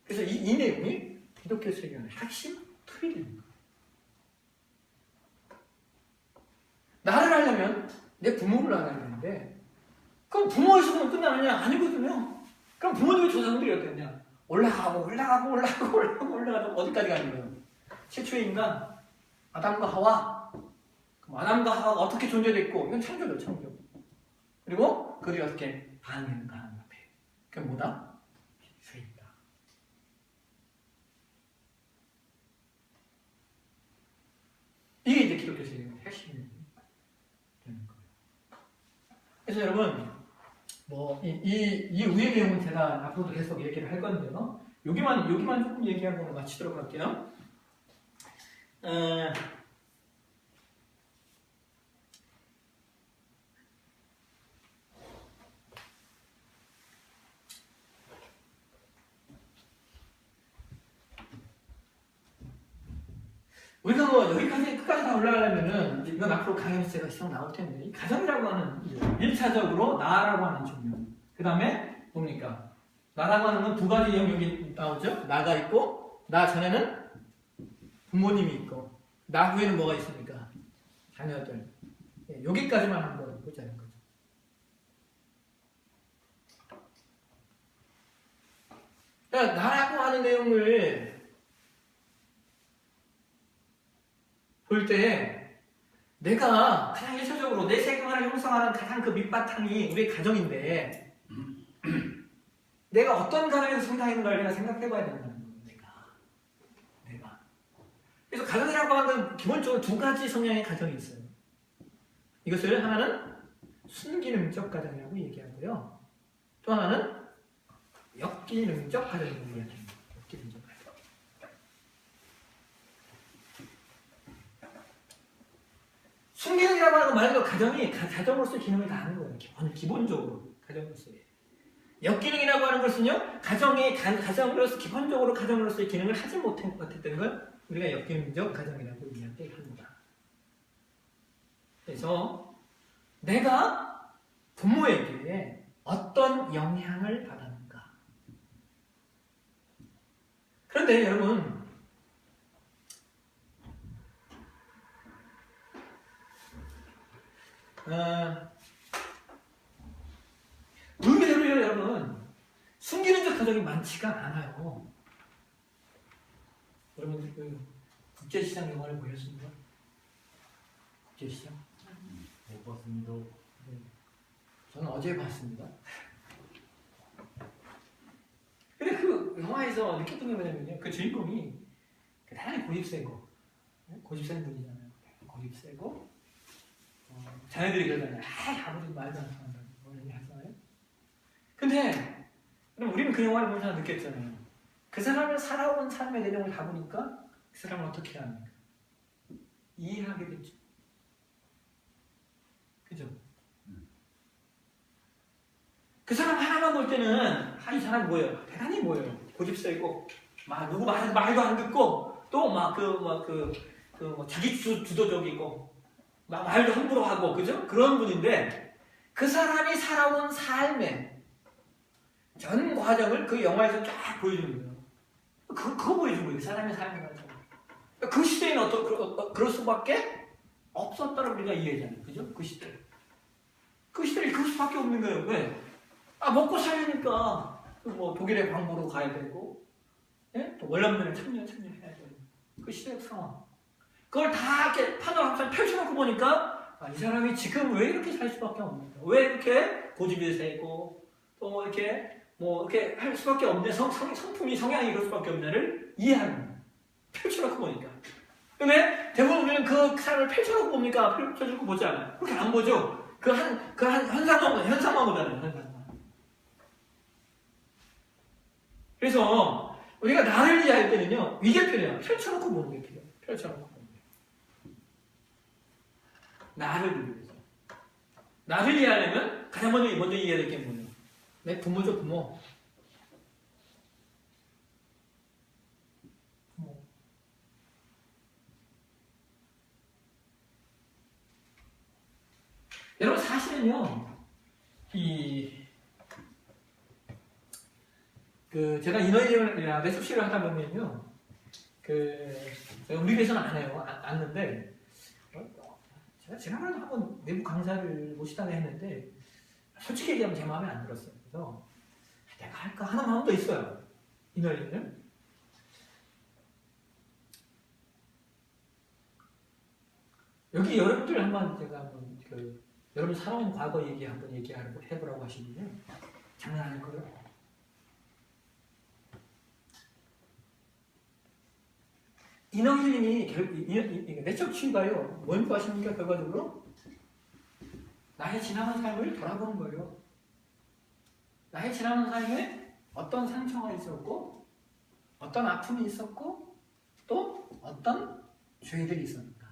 그래서 이 내용이 기독교 세계관의 핵심 틀이 됩니다. 나를 하려면 내 부모를 알아야 되는데 그럼 부모에서만 끝나느냐? 아니거든요. 그럼 부모님의 조상들이 어땠냐? 올라가고 어디까지 가는 거예요? 최초의 인간 아담과 하와. 그럼 아담과 하와가 어떻게 존재됐고 이건 창조죠, 창조. 그리고 그들이 어떻게 반응했는가 하는 앞에 그게 뭐다? 죄입니다. 이게 이제 기독교 세계의 핵심이 되는 거예요. 그래서 여러분 이 위의 내용은 제가 앞으로도 계속 얘기를 할 건데요. 여기만 조금 얘기하고 마치도록 할게요. 우리가 끝까지 다 올라가려면은 이건 앞으로 강연에서 제가 시작 나올 텐데 이 가정이라고 하는 1차적으로 나라고 하는 측면. 그 다음에 뭡니까? 나라고 하는 건 두 가지 영역이 나오죠. 나가 있고 나 전에는 부모님이 있고 나 후에는 뭐가 있습니까? 자녀들. 여기까지만 한번 보자는 거죠. 그러니까 나라고 하는 내용을 볼 때 내가 가장 일차적으로 내 세계관을 형성하는 가장 그 밑바탕이 우리 가정인데 내가 어떤 가정에서 성장했는가를 내가 생각해 봐야 된다는 거예요. 내가. 그래서 가정이라고 하는 건 기본적으로 두 가지 성향의 가정이 있어요. 이것을 하나는 순기능적 가정이라고 얘기하고요. 또 하나는 역기능적 가정이라고 얘기합니다. 역기능적 가정. 순기능이라고 하는 건 말 그대로 가정이 가정으로서의 기능을 다 하는 거예요. 기본적으로 가정으로서의. 역기능이라고 하는 것은요, 가정으로서 기본적으로 가정으로서의 기능을 하지 못했던 걸 우리가 역기능적 가정이라고 이야기합니다. 그래서 내가 부모에게 어떤 영향을 받았는가? 그런데 여러분, 의외로 여러분 순기능적 가정이 많지가 않아요. 여러분 그 국제시장 영화를 보셨습니까? 국제시장? 못 봤습니다. 네. 저는 어제 봤습니다. 근데 그 영화에서 느꼈던 게 뭐냐면요, 그 주인공이 대단히 고집세고 고집센 분이잖아요. 고집세고 자녀들이 그러잖아요. 아버지 말도 안 통한다고 그런 얘기 하잖아요. 근데 그럼 우리는 그 영화를 보면서 느꼈잖아요. 그 사람을 살아온 삶의 내용을 다 보니까 그 사람을 어떻게 해야 합니까? 이해하게 됐죠. 그죠? 그 사람 하나만 볼 때는 이 사람 뭐예요? 대단히 뭐예요? 고집세고 누구 말도 안 듣고 또 자기 주도적이고 말도 함부로 하고 그죠? 그런 분인데 그 사람이 살아온 삶의 전 과정을 그 영화에서 쫙 보여주는 거예요. 그거 보여준 거예요. 사람의 삶을 가지고. 그 시대에는 그럴 수밖에 없었다고 우리가 이해하잖아요. 그죠? 그 시대. 그 시대에 그럴 수밖에 없는 거예요. 왜? 먹고 살려니까 뭐 독일의 광부로 가야 되고, 예? 또 월남전에 참여해야 되고. 그 시대의 상황. 그걸 다 이렇게 파노라마를 펼쳐놓고 보니까 이 사람이 지금 왜 이렇게 살 수밖에 없는가? 왜 이렇게 고집이 세고 또 이렇게 할 수밖에 없는 성품이 성향이 이럴 수밖에 없냐를 이해하는 거예요. 펼쳐놓고 보니까. 근데 대부분 우리는 그 사람을 펼쳐놓고 봅니까? 펼쳐놓고 보지 않아요. 그렇게 안 보죠. 그 한 현상만 보잖아요. 현상만. 그래서 우리가 나를 이해할 때는요, 이게 필요해요. 펼쳐놓고 보는 게 필요해요. 펼쳐놓고 보는 게. 나를 위해서. 나를 이해하려면 가장 먼저 이해해야 될 게 뭐예요? 내 부모죠, 부모. 여러분 사실은요, 제가 인어이랑 레소시를 하다 보면요, 우리 교회에서는 안 해요, 않는데, 제가 지난번에도 한번 내부 강사를 모시다가 했는데, 솔직히 얘기하면 제 마음에 안 들었어요. 그래서 내가 할까 하는 마음도 있어요, 인어이는. 여기 여러분들 제가 여러분 살아온 과거 얘기 한번 해보라고 하시면요, 장난 아닐 거예요. 인어힐링이 내적 치유가요, 뭔지 아십니까? 결과적으로 나의 지나간 삶을 돌아보는 거예요. 나의 지나간 삶에 어떤 상처가 있었고, 어떤 아픔이 있었고, 또 어떤 죄들이 있었는가,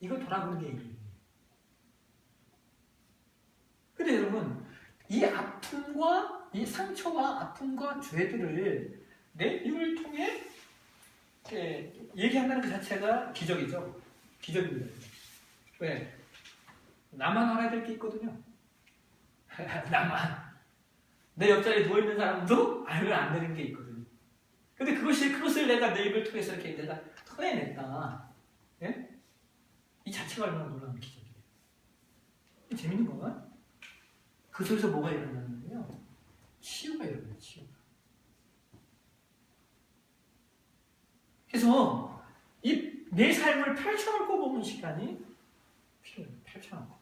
이걸 돌아보는 게 인어힐링이에요. 근데 여러분, 이 아픔과 이 상처와 아픔과 죄들을 내 입을 통해 얘기한다는 그 자체가 기적이죠. 기적입니다. 왜? 나만 알아야 될 게 있거든요. 나만. 내 옆자리에 누워있는 사람도 알면 안 되는 게 있거든요. 근데 그것을 내가 내 입을 통해서 이렇게 내가 터내냈다. 예? 이 자체가 얼마나 놀라운 기적이에요. 재밌는 건가? 그 속에서 뭐가 일어나냐면요, 치유가 일어나요. 치유가. 그래서 내 삶을 펼쳐놓고 보는 시간이 필요해요. 펼쳐놓고.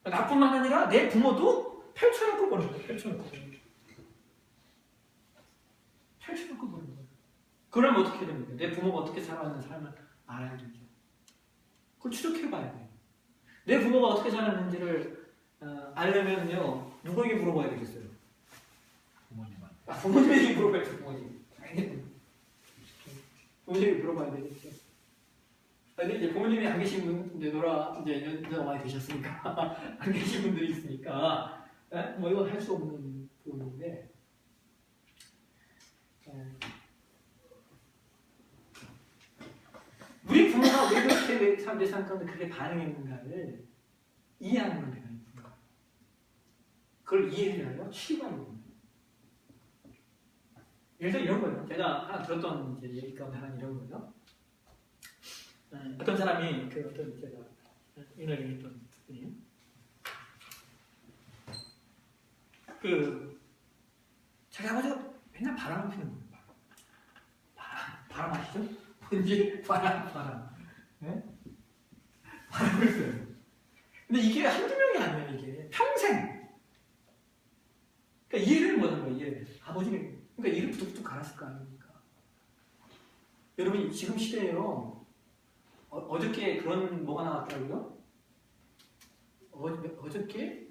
나뿐만 아니라 내 부모도 펼쳐놓고 보는 거예요. 펼쳐놓고 보는 거예요. 펼쳐놓고 보는 거예요. 그러면 어떻게 됩니까? 내 부모가 어떻게 살아왔는 삶을 알아야 되죠. 그걸 추적해봐야 돼요. 내 부모가 어떻게 살았는지를 알려면요, 누구에게 물어봐야 되겠어요? 부모님한테. 부모님에게 물어봐야죠. 부모님에게 물어봐야 되겠죠. 근데 이제 부모님이 안 계신 분, 이제 연세가 많이 되셨으니까 안 계신 분들이 있으니까 뭐 이건 할 수 없는 부분인데, 우리 부모가 왜 그렇게 내 삶 가운데 그렇게 반응했는가를 이해하는 건 내가 있는 거야. 그걸 이해하려면 치유하는 겁니다. 예를 들어 이런 거예요. 제가 하나 들었던 얘기 가운데 하나 이런 거예요. 어떤 사람이 제가 인을 했던 분이에요. 자기 아버지가 맨날 바람을 피는 거예요. 바람 아시죠? 뭔지 바람. 네? 바람을 펴요. 근데 이게 한두 명이 아니에요. 이게 평생. 그러니까 이해를 못한 거예요. 이해를. 아버지는 그러니까 이를 부툭부툭 갈았을 거 아닙니까? 여러분 지금 시대에요. 어저께 그런 뭐가 나왔더라고요. 어저께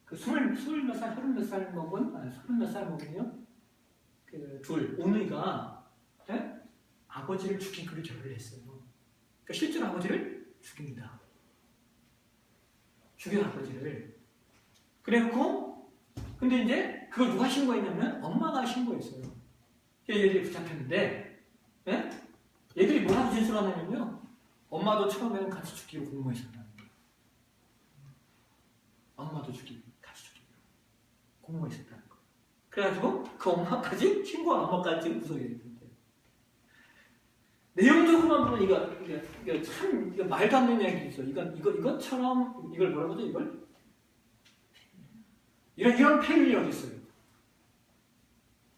그 20몇 살, 30몇 살 먹은, 30몇 살 먹은요, 오누이가, 네? 아버지를 죽이기로 결의를 했어요. 그러니까 실제로 아버지를 죽입니다. 죽여요, 아버지를. 그래놓고, 근데 이제 그걸 누가 신고했냐면 엄마가 신고했어요. 얘들이 붙잡혔는데, 네? 얘들이 뭐라고 진술하냐면요, 엄마도 처음에는 같이 죽기로 공모했었다는 거예요. 엄마도 같이 죽기로 공모했었다는 거예요. 그래가지고 그 엄마까지 친구와 엄마까지 구속이 됐는데 내용적으로만 보면 이거 참 이거 말도 안 되는 이야기 있어. 이것처럼 이걸 뭐라고 하죠? 이런 폐륜이 어디 있어요?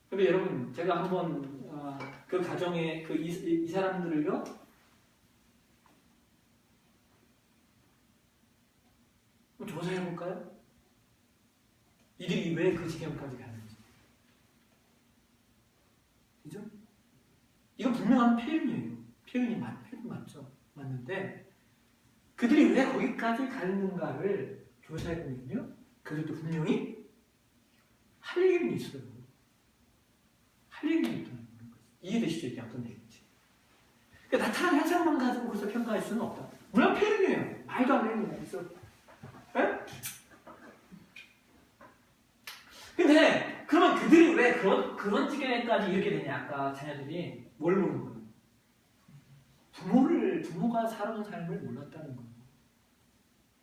근데 여러분 제가 한번 그 가정에 이 사람들을요 한번 조사해 볼까요? 이들이 왜 그 지경까지 가는지. 그죠? 이건 분명한 폐륜이에요. 폐륜 맞죠? 맞는데 그들이 왜 거기까지 가는가를 조사해 보면요, 그들도 분명히 할 얘기는 있어요. 할 얘기는 있다는 거예요. 이해되시죠? 이게 어떤 얘기인지. 그러니까 나타난 현상만 가지고 그래서 평가할 수는 없다. 물론 폐륜이에요. 말도 안 되는 얘기 있어. 예? 근데 그러면 그들이 왜 그런 지경에까지 이렇게 되냐? 아까 자녀들이 뭘 모르는 거예요? 부모가 살아온 삶을 몰랐다는 거예요.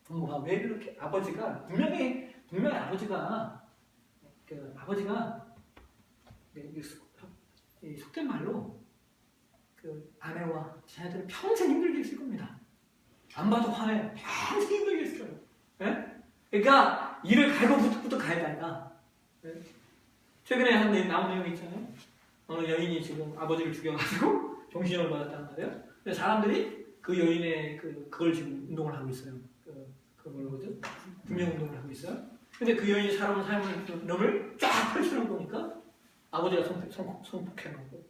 부모가 왜 그렇게 아버지가 분명히 아버지가 속된 말로 그 아내와 자녀들은 평생 힘들게 했을 겁니다. 안 봐도 화내. 평생 힘들게 했어요. 예? 그러니까 일을 갈고부터 가야 된다. 예? 최근에 나온 내용이 있잖아요. 어느 여인이 지금 아버지를 죽여가지고 정신력을 받았단 말이에요. 근데 사람들이 그 여인의 그걸 지금 운동을 하고 있어요. 그 뭐라고 하죠? 분명 운동을 하고 있어요. 근데 그 여인이 살아온 삶의 놈을 쫙 펼쳐놓고 보니까 아버지가 성폭행하고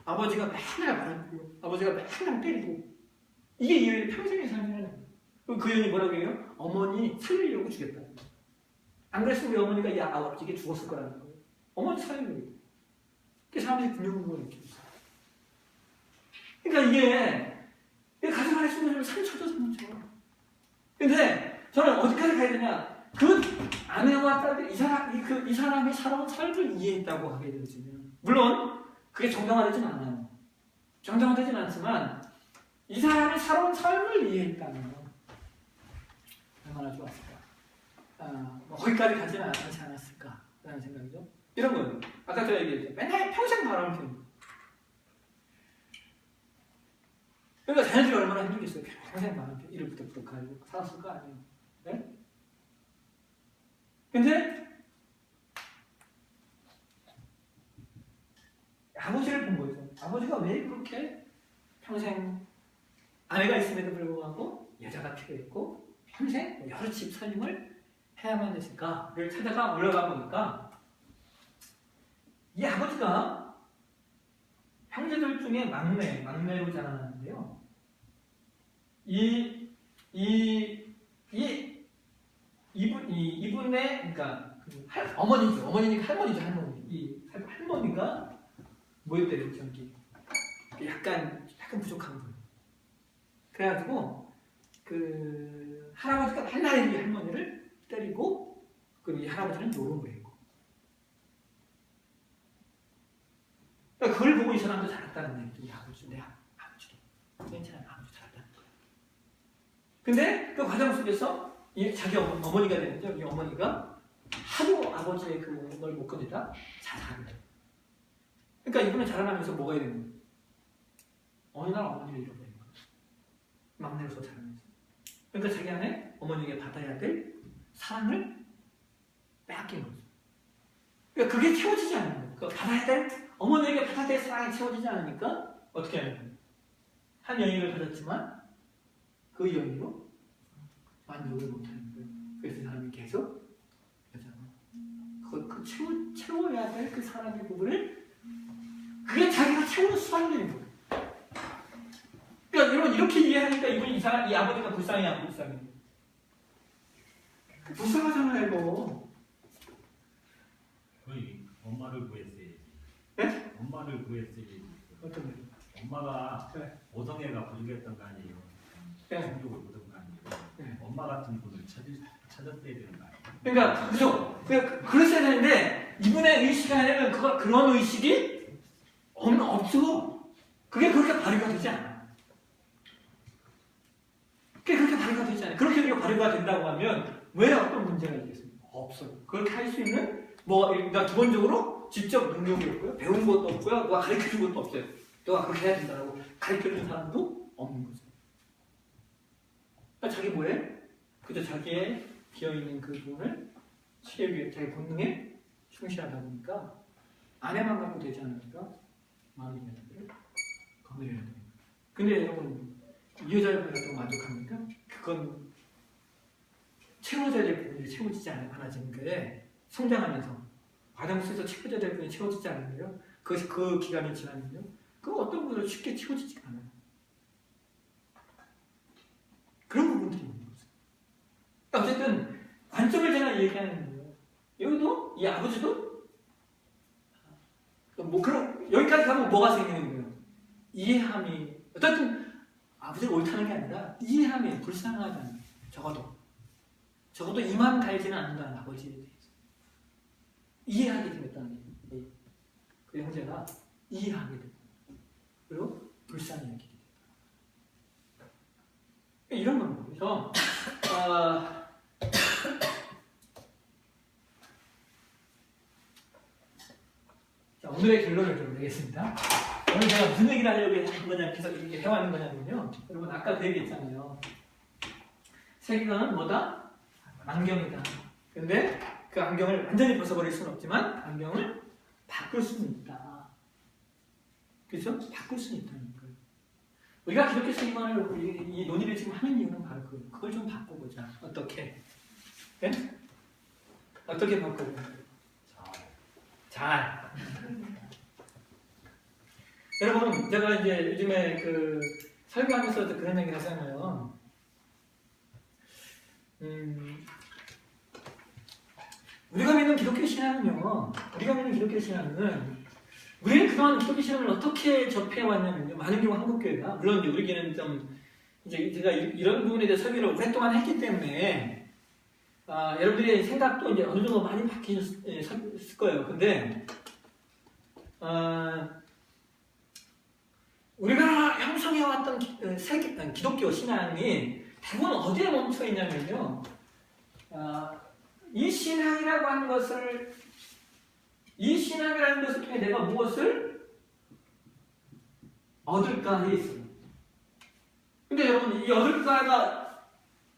아버지가 맨날 말하고 아버지가 맨날 때리고 이게 이 여인의 평생의 삶이라는 거예요. 그 여인이 뭐라고 해요? 어머니 살리려고 죽였다. 안 그랬으면 우리 어머니가 이 아버지에게 죽었을 거라는 거예요. 어머니 살리려고. 그 사람들이 분명운동을 일으키고 있어요. 그러니까 이게 가족 안에 숨어지면 상처죠. 근데 저는 어디까지 가야 되냐? 그 아내와 딸들 이 사람이 살아온 삶을 이해했다고 하게 되어지면 물론 그게 정당화되지는 않아요. 정당화되지는 않지만 이 사람이 살아온 삶을 이해했다면 얼마나 좋았을까? 거기까지 가지는 않지 않았을까라는 생각이죠. 이런 거예요. 아까 제가 얘기했죠. 맨날 평생 바람을 피우는 거예요. 그러니까 자녀들이 얼마나 힘들겠어요. 평생 바람을 피우고 이를 부덕부덕 가지고 살았을 거 아니에요. 네? 근데 아버지를 본 거죠. 아버지가 왜 그렇게 평생 아내가 있음에도 불구하고 여자가 필요했고 평생 여러 집 살림을 해야만 됐을까를 찾아가 올라가 보니까 이 아버지가 형제들 중에 막내로 자라났는데요. 이분의 그러니까 어머니죠. 어머니니까 할머니죠. 할머니가 뭐였대요? 저기 약간 부족한 거예요. 그래가지고 그 할아버지가 맨날 이 할머니를 때리고 그리고 이 할아버지는 노름을 했고 그러니까 그걸 보고 이 사람도 잘했다는 얘기죠. 내 아버지도 괜찮아요. 아버지 잘했다는 거예요. 근데 그 과정 속에서 자기 어머니가 되는데 이 어머니가 하도 아버지의 그걸 못 견디다 자살을 해요. 그러니까 이분은 자라나면서 뭐가 되는 거예요? 어느 날 어머니를 잃어버린 거예요. 막내로서 자라면서. 그러니까 자기 안에 어머니에게 받아야 될 사랑을 빼앗긴 거죠. 그러니까 그게 채워지지 않는 거예요. 그러니까 받아야 될 어머니에게 받아야 될 사랑이 채워지지 않으니까 어떻게 하는 거예요? 한 여인을 가졌지만 그 여인으로 만족을 못하는 거예요. 그래서 사람이 계속 채워야 될 그 사람의 부분을 그게 자기가 채우는 수단이 되는 거예요. 그러니까 여러분 이렇게 이해하니까 이 아버지가 불쌍해 안 불쌍해? 불쌍하잖아요 이거. 거의 엄마를 구했어야지. 네? 엄마를 구했어야지. 어떤 거요? 엄마가 네. 오성애가 부족했던 거 아니에요. 네. 성적을 보던 거 아니에요. 네. 엄마 같은 분을 찾았어야 되는 거 아니에요. 그러니까 그죠? 그랬어야 되는데 이분의 의식 안에는 그런 의식이 없어. 그게 그렇게 발휘가 되지 않아. 그게 그렇게 발휘가 되지 않아. 그렇게 우리가 발휘가 된다고 하면 왜 어떤 문제가 있겠습니까? 없어요. 그걸 할 수 있는 그러니까 기본적으로 직접 능력이 없고요. 배운 것도 없고요. 누가 가르쳐준 것도 없어요. 너가 그렇게 해야 된다고 가르쳐준 사람도 없는 거죠. 그러니까 자기 뭐해? 그저 자기의 비어있는 그 부분을 치기 위해 자기 본능에 충실하다 보니까 아내만 갖고 되지 않으니까 마음의 여자들을 건드려야 돼요. 근데 여러분 이 여자분이 또 만족합니까? 그건 채워져야 될 부분이 채워지지 않아지는 게 성장하면서 과정 속에서 채워져야 될 부분이 채워지지 않는 거예요. 그것이 그 기간이 지나면요. 그 어떤 분들은 쉽게 채워지지 않아요. 그런 부분들이 있는 거죠. 어쨌든 관점을 제가 얘기하는 거예요. 여기도 이 아버지도 뭐 그런 여기까지 가면 뭐가 생기는 거예요? 이해함이 어쨌든 아버지가 옳다는 게 아니라 이해함이 불쌍하다는 거예요. 적어도 이만 갈지는 않는다는 아버지에 대해서 이해하게 되겠다는 거예요. 그 형제가 이해하게 됐다. 그리고 불쌍히 여기게 됐다. 이런 겁니다. 그래서 자, 오늘의 결론을 좀 내겠습니다. 오늘 제가 무슨 얘기를 하려고 하는 거냐, 계속 이렇게 해왔는 거냐면요. 여러분, 아까 그 얘기 있잖아요. 세계관은 뭐다? 안경이다. 근데 그 안경을 완전히 벗어버릴 수는 없지만, 안경을 바꿀 수는 있다. 그렇죠? 바꿀 수는 있다는 거예요. 우리가 기독교 세계관을, 이 논의를 지금 하는 이유는 바로 그거예요. 그걸 좀 바꿔보자. 어떻게? 네? 어떻게 바꿔보자? 잘. 여러분, 제가 이제 요즘에 그 설교하면서도 그런 얘기 하잖아요. 우리가 믿는 기독교 신앙은요, 우리는 그동안 기독교 신앙을 어떻게 접해왔냐면요, 많은 경우 한국교회가, 물론 이제 우리 교회는 좀, 이제 제가 이런 부분에 대해 설교를 오랫동안 했기 때문에, 여러분들의 생각도 이제 어느 정도 많이 바뀌었을 거예요. 근데, 우리가 형성해왔던 기독교 신앙이 대부분 어디에 멈춰 있냐면요. 이 신앙이라는 것을 통해 내가 무엇을 얻을까 해 있어요. 근데 여러분, 이 얻을까가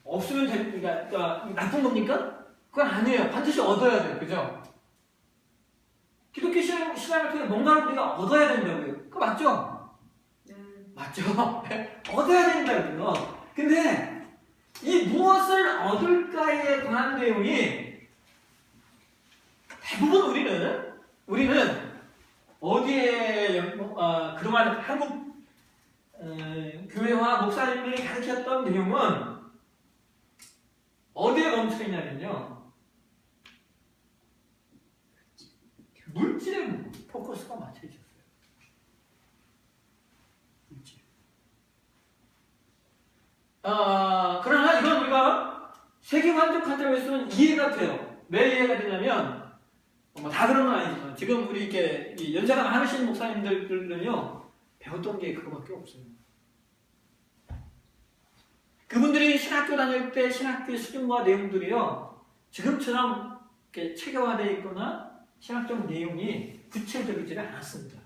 없으면 그러니까 나쁜 겁니까? 그건 아니에요. 반드시 얻어야 돼요. 그죠? 기독교 신앙을 통해 뭔가를 우리가 얻어야 된다고요. 그거 맞죠? 맞죠? 얻어야 된다고요. 근데 이 무엇을 얻을까에 관한 내용이 대부분 우리는 어디에 그동안 한국 교회와 목사님들이 가르쳤던 내용은 어디에 멈춰 있냐면요, 물질에 포커스가 맞춰 있어요. 그러나 이건 우리가 세계관적 관점에서는 이해가 돼요. 왜 이해가 되냐면, 다 그런 건 아니지만, 지금 우리 이렇게 연세가 많으신 목사님들은요, 배웠던 게 그거밖에 없어요. 그분들이 신학교 다닐 때 신학교의 수준과 내용들이요, 지금처럼 이렇게 체계화되어 있거나 신학적 내용이 구체적이지 않았습니다.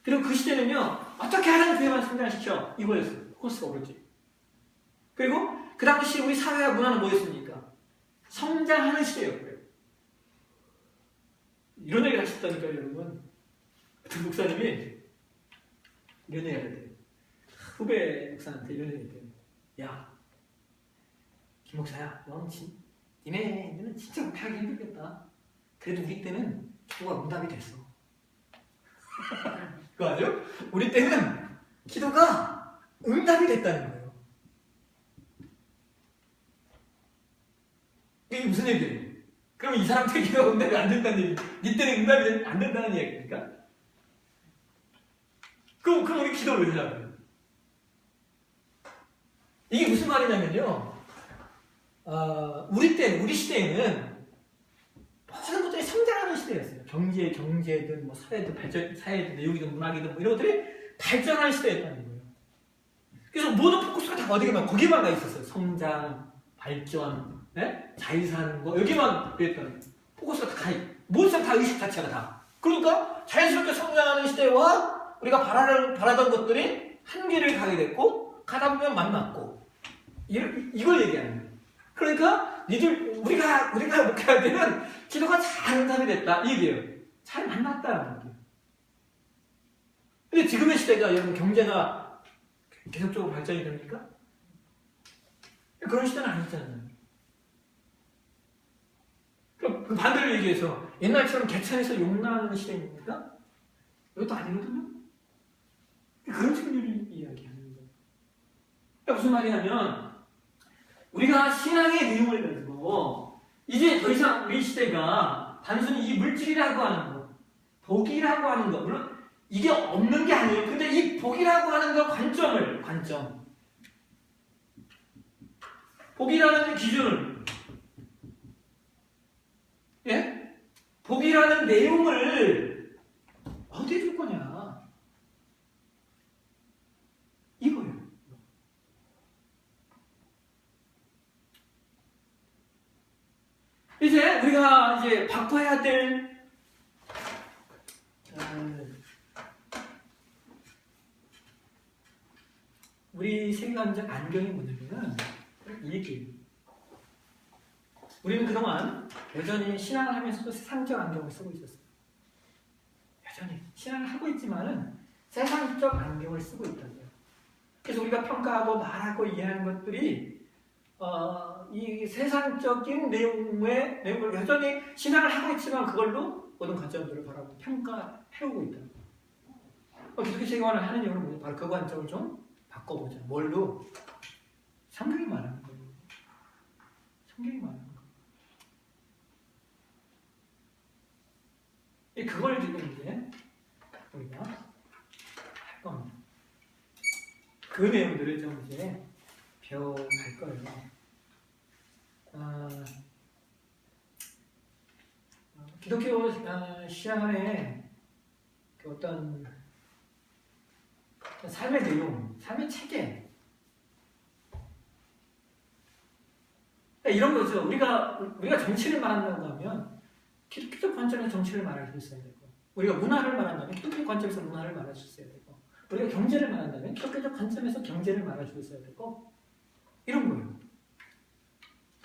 그리고 그 시대는요, 어떻게 하는 교회만 성장시켜? 이거였어요. 코스가 오로지. 그리고 그 당시 우리 사회와 문화는 뭐였습니까? 성장하는 시대였고요. 이런 얘기를 하셨다니까요, 여러분. 어떤 목사님이 이런 얘기를 해야 돼요. 후배 목사한테 이런 얘기를 해요. 야, 김 목사야, 니네는 진짜 그렇게 하기 힘들겠다. 그래도 우리 때는 기도가 응답이 됐어. 그거 아죠? 우리 때는 기도가 응답이 됐다는 거예요. 이게 무슨 얘기예요? 그럼 이 사람 때 기도가 응답이 안 된다는 얘기, 니 때는 응답이 안 된다는 얘기입니까? 그럼 우리 기도를 왜 하냐고요? 이게 무슨 말이냐면요, 우리 시대에는 모든 것들이 성장하는 시대였어요. 경제든 뭐 사회든 내용이든 문학이든 뭐 이런 것들이 발전하는 시대였다는 거예요. 그래서 모든 포커스가 다 거기에만 가 있었어요. 성장, 발전, 네? 잘 사는 거 여기만 그랬더니 포커스가 다 가. 모든 다 의식 자체가 다. 그러니까 자연스럽게 성장하는 시대와 우리가 바라던 것들이 한계를 가게 됐고 가다 보면 만났고 이걸 얘기하는 거예요. 그러니까 우리가 목회할 때는 기도가 잘 응답이 됐다 이 얘기예요. 잘 만났다는 얘기예요. 근데 지금의 시대가 여러분 경제가 계속적으로 발전이 됩니까? 그런 시대는 아니잖아요. 그럼 반대로 얘기해서 옛날처럼 개천에서 용나는 시대입니까? 이것도 아니거든요. 그런 측면을 이야기하는 거예요. 그러니까 무슨 말이냐면 우리가 신앙의 내용을 가지고 이제 더 이상 우리 시대가 단순히 이 물질이라고 하는 것, 복이라고 하는 것, 물론 이게 없는 게 아니에요. 근데 이 복이라고 하는 것 관점. 복이라는 기준을, 예? 복이라는 내용을 어디에 줄 거냐? 이거예요. 이제 우리가 이제 바꿔야 될 우리 생각적 안경이 뭐냐면 이 얘기예요. 우리는 그동안 여전히 신앙을 하면서도 세상적 안경을 쓰고 있었어요. 여전히 신앙을 하고 있지만은 세상적 안경을 쓰고 있다고요. 그래서 우리가 평가하고 말하고 이해하는 것들이 이 세상적인 내용을 여전히 신앙을 하고 있지만 그걸로 모든 관점들을 바라보고 평가해오고 있다. 기독교 세계관을 하는 이유는 뭐예요? 바로 그 관점을 좀 바꿔보자. 뭘로? 성경이 말하는 거예요. 성경이 말하는 거예요. 그걸 지금 이제 우리가 할 겁니다. 그 내용들을 좀 이제 배워갈 거예요. 기독교 신앙의 그 어떤 삶의 내용, 삶의 체계 이런 거죠. 우리가 정치를 말한다고 하면 기독교적 관점에서 정치를 말할 수 있어야 되고, 우리가 문화를 말한다면 기독교적 관점에서 문화를 말할 수 있어야 되고, 우리가 경제를 말한다면 기독교적 관점에서 경제를 말할 수 있어야 되고, 이런 거예요.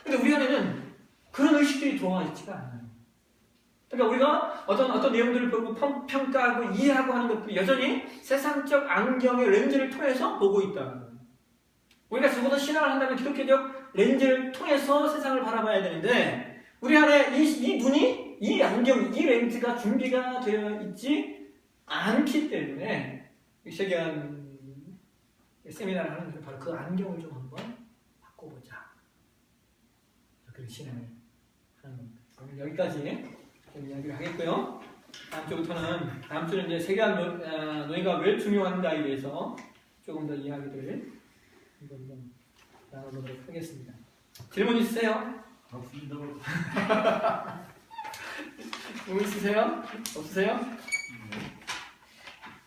근데 우리 안에는 그런 의식들이 들어와 있지가 않아요. 그러니까 우리가 어떤 내용들을 보고 평가하고 이해하고 하는 것들이 여전히 세상적 안경의 렌즈를 통해서 보고 있다. 우리가 적어도 신앙을 한다면 기독교적 렌즈를 통해서 세상을 바라봐야 되는데, 우리 안에 이 눈이, 이 안경, 이 렌즈가 준비가 되어 있지 않기 때문에 세계관 세미나를 하는 게 바로 그 안경을 좀 한번 바꿔보자. 그런 신앙을 하는 겁니다. 오늘 여기까지 좀 이야기를 하겠고요. 다음 주는 이제 세계관 논의가 왜 중요한가에 대해서 조금 더 이야기를 한번 나눠보도록 하겠습니다. 질문 있으세요? 없습니다. 질문 있으세요? 없으세요?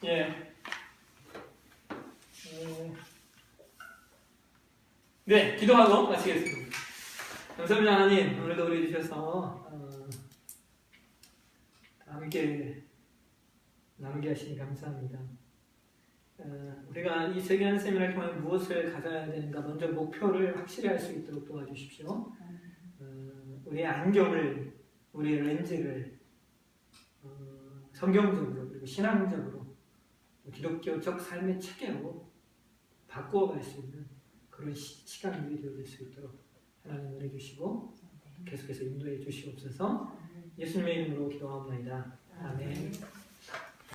예. 네, 기도하고 마치겠습니다. 감사합니다 하나님, 오늘도 우리 주셔서 함께 나누게 하시니 감사합니다. 우리가 이 세계관 세미나를 통해 무엇을 가져야 되는가 먼저 목표를 확실히 할 수 있도록 도와주십시오. 우리의 안경을, 우리의 렌즈를 성경적으로 그리고 신앙적으로 기독교적 삶의 체계로 바꾸어갈 수 있는 그런 시간이 되어질 수 있도록 하나님 은혜 주시고 계속해서 인도해 주시옵소서. 예수님의 이름으로 기도하옵나이다. 아멘.